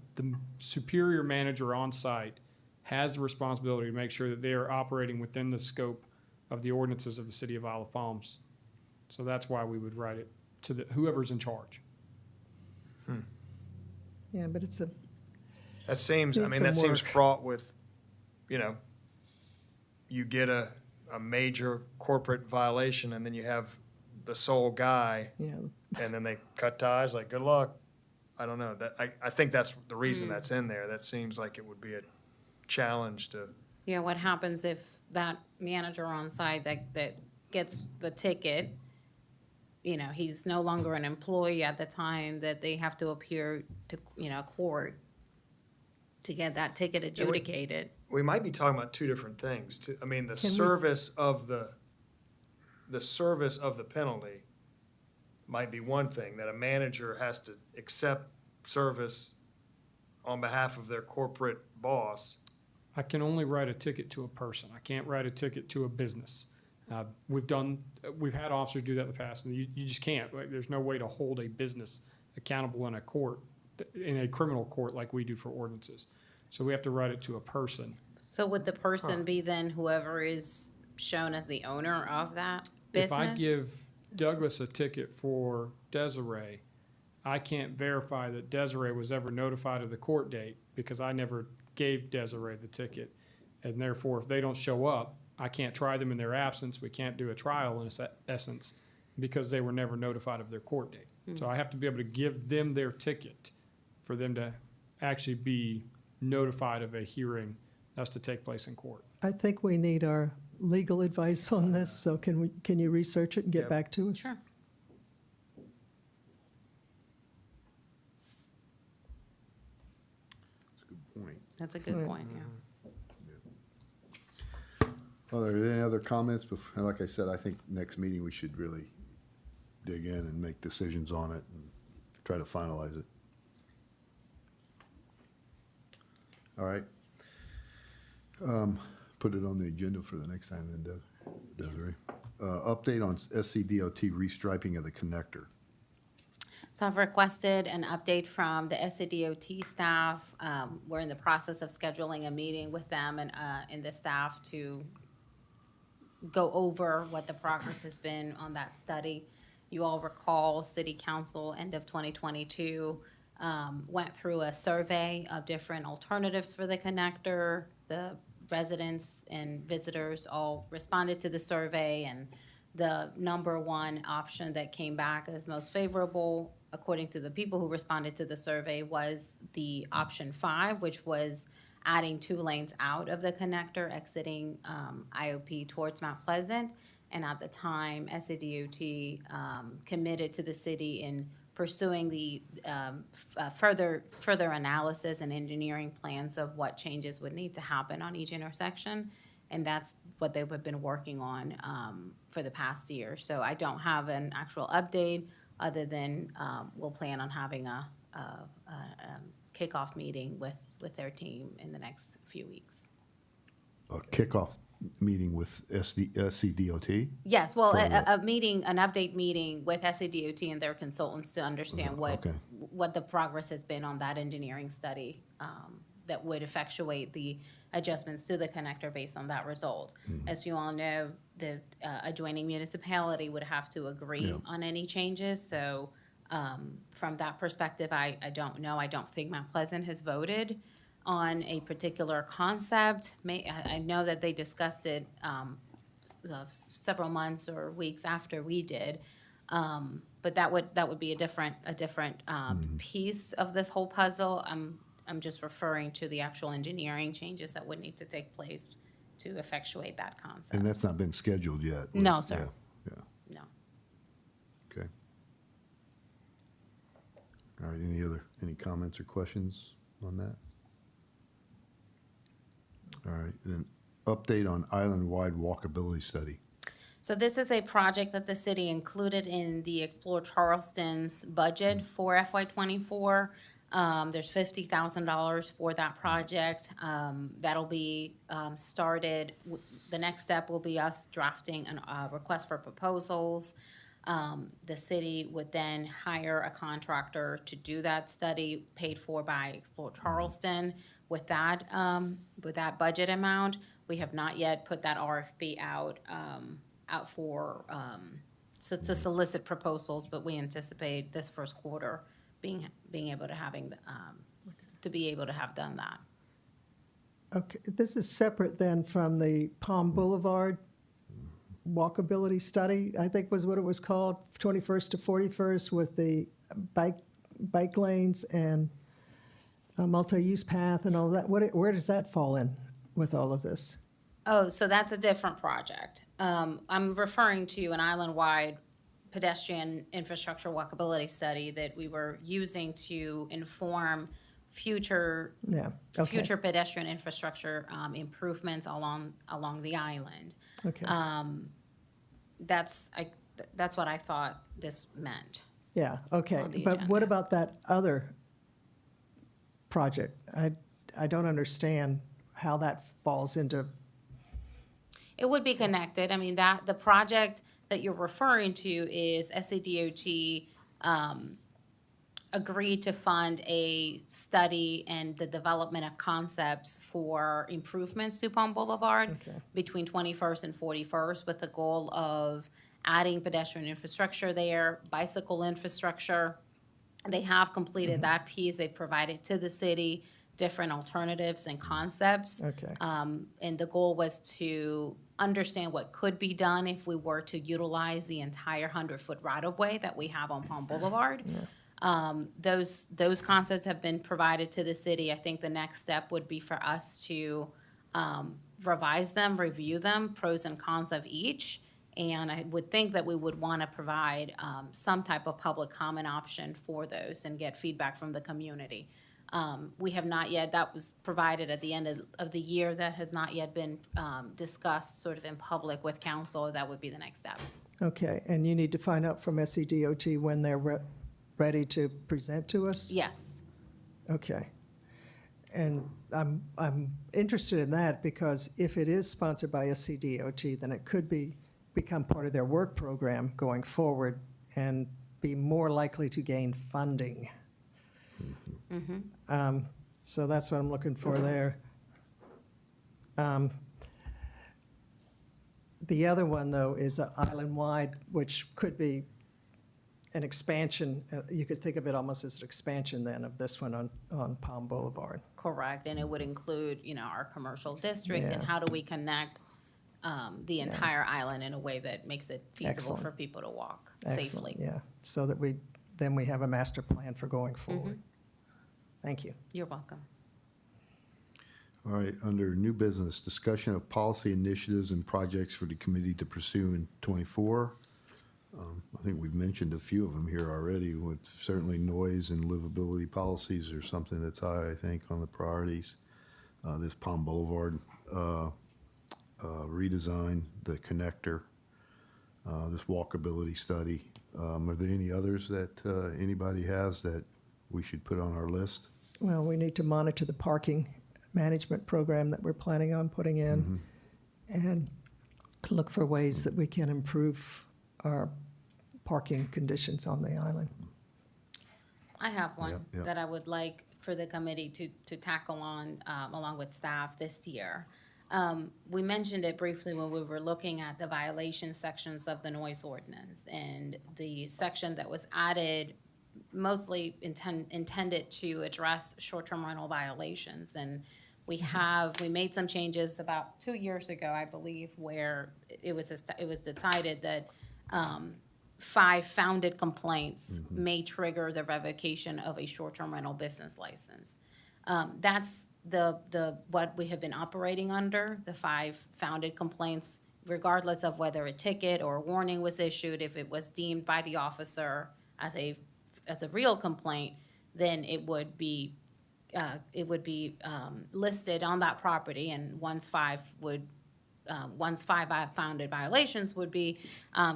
S7: superior manager on site has the responsibility to make sure that they are operating within the scope of the ordinances of the city of Isle of Palms. So that's why we would write it to whoever's in charge.
S2: Yeah, but it's
S6: that seems
S2: Needs some work.
S6: fraught with, you get a major corporate violation and then you have the sole guy and then they cut ties, like, good luck. I don't know, I think that's the reason that's in there. That seems like it would be a challenge to,
S1: Yeah, what happens if that manager on site that gets the ticket, he's no longer an employee at the time that they have to appear to, court to get that ticket adjudicated?
S6: we might be talking about two different things. The
S2: Can we-
S6: service of the service of the penalty might be one thing, that a manager has to accept service on behalf of their corporate boss.
S7: I can only write a ticket to a person. I can't write a ticket to a business. We've had officers do that in the past, and you just can't. Like, there's no way to hold a business accountable in a court, in a criminal court like we do for ordinances. So we have to write it to a person.
S1: So would the person be then whoever is shown as the owner of that business?
S7: If I give Douglas a ticket for Desiree, I can't verify that Desiree was ever notified of the court date because I never gave Desiree the ticket. And therefore, if they don't show up, I can't try them in their absence. We can't do a trial in essence because they were never notified of their court date. So I have to be able to give them their ticket for them to actually be notified of a hearing that's to take place in court.
S2: I think we need our legal advice on this, so can you research it and get
S6: Yep.
S2: back to us?
S1: Sure.
S3: Point.
S1: That's a good
S2: Right.
S1: point, yeah.
S3: Are there any other comments? Like I said, I think next meeting we should really dig in and make decisions on it and try to finalize it. All right. Put it on the agenda for the next time then, Desiree. Update on SCDOT restriping of the connector.
S1: So I've requested an update from the SCDOT staff. We're in the process of scheduling a meeting with them and the staff to go over what the progress has been on that study. You all recall, City Council, end of 2022, went through a survey of different alternatives for the connector. The residents and visitors all responded to the survey, and the number one option that came back as most favorable, according to the people who responded to the survey, was the option 5, which was adding 2 lanes out of the connector, exiting IOP towards Mount Pleasant. And at the time, SCDOT committed to the city in pursuing the further analysis and engineering plans of what changes would need to happen on each intersection. And that's what they've been working on for the past year. So I don't have an actual update other than we'll plan on having a kickoff meeting with their team in the next few weeks.
S3: A kickoff meeting with SCDOT?
S1: Yes, well,
S3: For
S1: a meeting, an update meeting with SCDOT and their consultants to understand
S3: Okay.
S1: what the progress has been on that engineering study that would effectuate the adjustments to the connector based on that result. As you all know, the adjoining municipality would have to agree
S3: Yeah.
S1: on any changes. So from that perspective, I don't know. I don't think Mount Pleasant has voted on a particular concept. I know that they discussed it several months or weeks after we did. But that would be a different, piece of this whole puzzle. I'm just referring to the actual engineering changes that would need to take place to effectuate that concept.
S3: And that's not been scheduled yet?
S1: No, sir.
S3: Yeah,
S1: No.
S3: okay. All right, any comments or questions on that? All right, then update on island-wide walkability study.
S1: So this is a project that the city included in the Explore Charleston's budget for FY '24. There's $50,000 for that project. That'll be started. The next step will be us drafting a request for proposals. The city would then hire a contractor to do that study, paid for by Explore Charleston. With that budget amount, we have not yet put that RFP out for to solicit proposals, but we anticipate this first quarter being able to be able to have done that.
S2: Okay, this is separate then from the Palm Boulevard walkability study, I think was what it was called, 21st to 41st, with the bike lanes and a multi-use path and all that. Where does that fall in with all of this?
S1: Oh, so that's a different project. I'm referring to an island-wide pedestrian infrastructure walkability study that we were using to inform future
S2: Yeah, okay,
S1: future pedestrian infrastructure improvements along the island.
S2: okay,
S1: That's what I thought this meant.
S2: yeah, okay.
S1: on the
S2: But what
S1: agenda.
S2: about that other project? I don't understand how that falls into,
S1: It would be connected. I mean, the project that you're referring to is SCDOT agreed to fund a study and the development of concepts for improvements to Palm Boulevard
S2: Okay.
S1: between 21st and 41st, with the goal of adding pedestrian infrastructure there, bicycle infrastructure. They have completed that piece. They've provided to the city different alternatives and concepts.
S2: okay,
S1: And the goal was to understand what could be done if we were to utilize the entire 100-foot right-of-way that we have on Palm Boulevard. Those concepts have been provided to the city. I think the next step would be for us to revise them, review them, pros and cons of each. And I would think that we would want to provide some type of public comment option for those and get feedback from the community. We have not yet, that was provided at the end of the year. That has not yet been discussed sort of in public with council. That would be the next step.
S2: okay. And you need to find out from SCDOT when they're ready to present to us?
S1: Yes.
S2: Okay. And I'm interested in that because if it is sponsored by SCDOT, then it could become part of their work program going forward and be more likely to gain funding. So that's what I'm looking for there. The other one, though, is island-wide, which could be an expansion. You could think of it almost as an expansion then of this one on Palm Boulevard.
S1: Correct, and it would include, our commercial district, and
S2: Yeah.
S1: how do we connect the entire island in a way that makes it feasible
S2: Excellent.
S1: for people to walk
S2: Excellent,
S1: safely.
S2: yeah, so that we have a master plan for going forward. Thank you.
S1: You're welcome.
S3: All right, under new business, discussion of policy initiatives and projects for the committee to pursue in '24. I think we've mentioned a few of them here already, with certainly noise and livability policies are something that's high, I think, on the priorities. This Palm Boulevard redesign, the connector, this walkability study. Are there any others that anybody has that we should put on our list?
S2: Well, we need to monitor the parking management program that we're planning on putting in and look for ways that we can improve our parking conditions on the island.
S1: I have one
S3: Yep, yep.
S1: that I would like for the committee to tackle on, along with staff this year. We mentioned it briefly when we were looking at the violation sections of the noise ordinance, and the section that was added mostly intended to address short-term rental violations. And we made some changes about 2 years ago, I believe, where it was decided that 5 founded complaints may trigger the revocation of a short-term rental business license. That's what we have been operating under, the 5 founded complaints, regardless of whether a ticket or a warning was issued. If it was deemed by the officer as a real complaint, then it would be listed on that property, and once 5 founded violations would be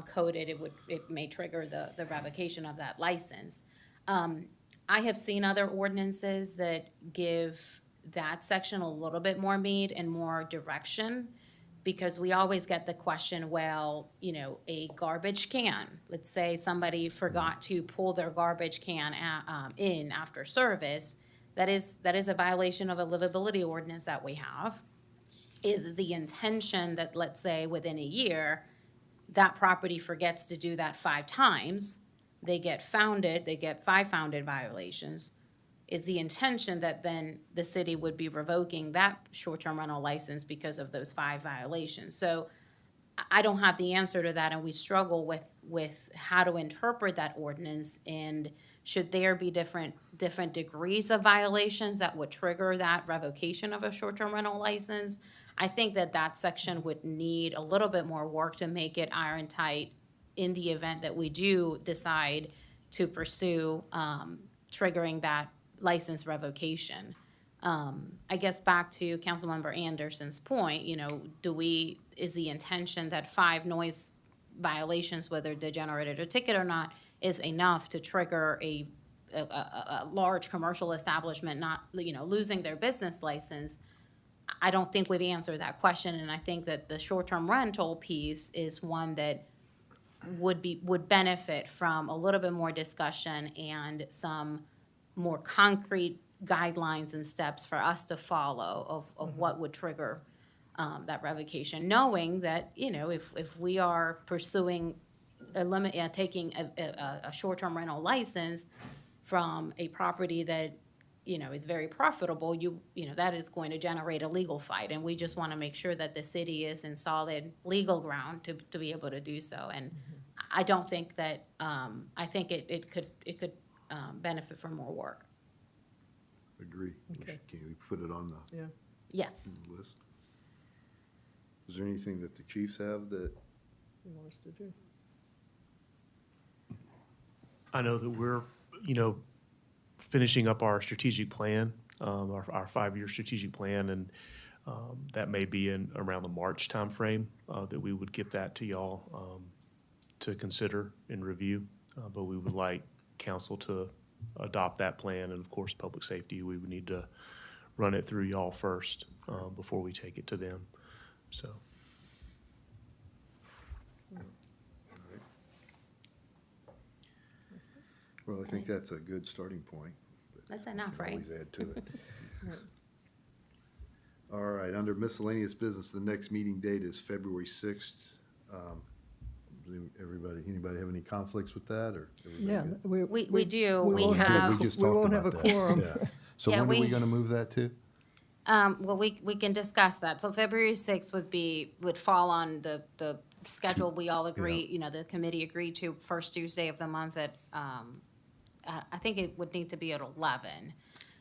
S1: coded, it may trigger the revocation of that license. I have seen other ordinances that give that section a little bit more meat and more direction, because we always get the question, well, a garbage can, let's say somebody forgot to pull their garbage can in after service, that is a violation of a livability ordinance that we have. Is the intention that, let's say, within a year, that property forgets to do that 5 times, they get 5 founded violations, is the intention that then the city would be revoking that short-term rental license because of those 5 violations? So I don't have the answer to that, and we struggle with how to interpret that ordinance, and should there be different degrees of violations that would trigger that revocation of a short-term rental license? I think that section would need a little bit more work to make it iron tight in the event that we do decide to pursue triggering that license revocation. I guess back to Councilmember Anderson's point, is the intention that 5 noise violations, whether they're generated a ticket or not, is enough to trigger a large commercial establishment not, losing their business license? I don't think we've answered that question, and I think that the short-term rental piece is one that would benefit from a little bit more discussion and some more concrete guidelines and steps for us to follow of what would trigger that revocation, knowing that, if we are pursuing taking a short-term rental license from a property that is very profitable, that is going to generate a legal fight, and we just want to make sure that the city is in solid legal ground to be able to do so. And I don't think that, I think it could benefit from more work.
S3: Agree.
S2: Okay.
S3: Can we put it on the
S2: Yeah.
S1: Yes.
S3: list? Is there anything that the chiefs have that,
S2: You want us to do?
S5: I know that we're, finishing up our strategic plan, our 5-year strategic plan, and that may be in around the March timeframe that we would get that to y'all to consider and review. But we would like council to adopt that plan, and of course, public safety, we would need to run it through y'all first before we take it to them. So.
S3: well, I think that's a good starting point. but
S1: That's enough,
S3: can
S1: right?
S3: Always add to it. All right, under miscellaneous business, the next meeting date is February 6th. Anybody have any conflicts with that, or? everybody
S2: Yeah.
S3: good?
S1: We do. We
S2: won't
S1: have-
S3: We just
S2: we
S3: talked
S2: won't have
S3: about
S2: a
S3: that.
S2: quorum.
S3: Yeah. So
S1: Yeah,
S3: when are we
S1: we-
S3: gonna move that to?
S1: Well, we can discuss that. So February 6th would fall on the schedule we all agree, the committee agreed to, first Tuesday of the month at, I think it would need to be at 11.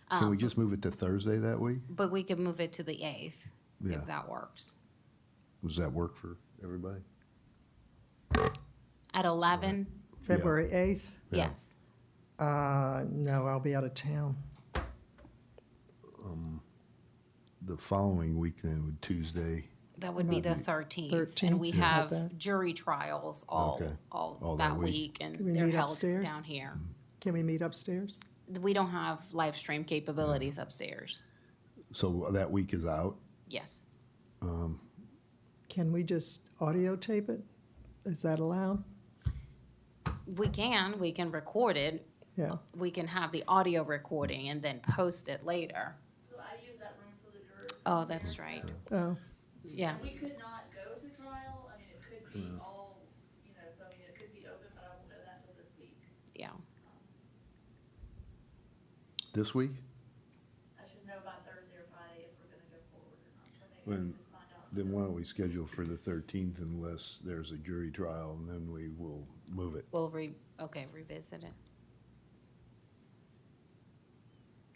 S3: Can we just move it to Thursday that week?
S1: But we could move it to the 8th,
S3: Yeah.
S1: if that works.
S3: Does that work for everybody?
S1: At 11?
S2: February 8th?
S3: Yeah.
S1: Yes.
S2: No, I'll be out of town.
S3: The following week then, would Tuesday,
S1: That would be the 13th.
S2: 13th,
S1: And we
S2: yeah.
S1: have
S2: Okay.
S1: jury trials all
S3: Okay. All that
S1: that
S3: week.
S1: week, and
S2: Can we
S1: they're
S2: meet
S1: held
S2: upstairs?
S1: down here.
S2: Can we meet upstairs?
S1: We don't have live stream capabilities upstairs.
S3: so that week is out?
S1: Yes.
S2: Can we just audio tape it? Is that allowed?
S1: We can record it.
S2: Yeah.
S1: We can have the audio recording and then post it later.
S8: So I use that room for the jurors.
S1: Oh, that's right.
S2: Oh,
S1: Yeah.
S8: We could not go to trial, I mean, it could be all, so I mean, it could be open, but I won't know that until this week.
S1: Yeah.
S3: This week?
S8: I should know by Thursday or Friday if we're gonna go forward or not, so maybe I
S3: When-
S8: can just find out
S3: Then why don't we schedule for the 13th unless there's a jury trial, and then we will move it.
S1: We'll revisit it.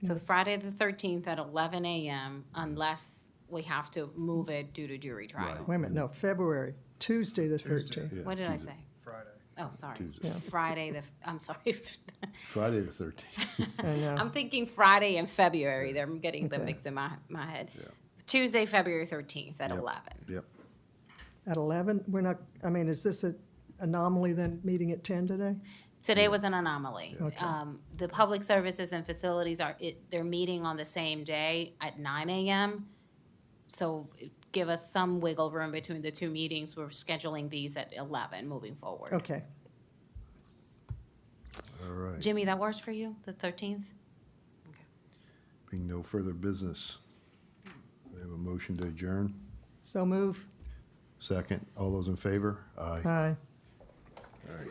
S1: So Friday the 13th at 11 a.m. unless we have to move it due to jury trial.
S2: Wait a minute, no, February, Tuesday the
S6: Tuesday.
S2: 13th.
S3: Yeah,
S1: What did I
S3: Tuesday.
S1: say?
S6: Friday.
S1: Oh, sorry.
S3: Tuesday.
S2: Yeah.
S1: Friday I'm sorry.
S3: Friday the 13th.
S2: I know.
S1: I'm thinking Friday and February. I'm getting the
S2: Okay.
S1: mix in my head.
S3: Yeah.
S1: Tuesday, February 13th at
S3: Yep.
S1: 11.
S3: Yep.
S2: At 11, we're not, I mean, is this an anomaly then, meeting at 10 today?
S1: Today was an anomaly.
S2: Okay.
S1: The public services and facilities they're meeting on the same day at 9 a.m. So give us some wiggle room between the two meetings. We're scheduling these at 11 moving forward.
S2: Okay,
S3: All right.
S1: Jimmy, that works for you, the 13th?
S3: Being no further business, we have a motion to adjourn.
S2: so move.
S3: Second, all those in favor? Aye.
S2: Aye.
S3: All right.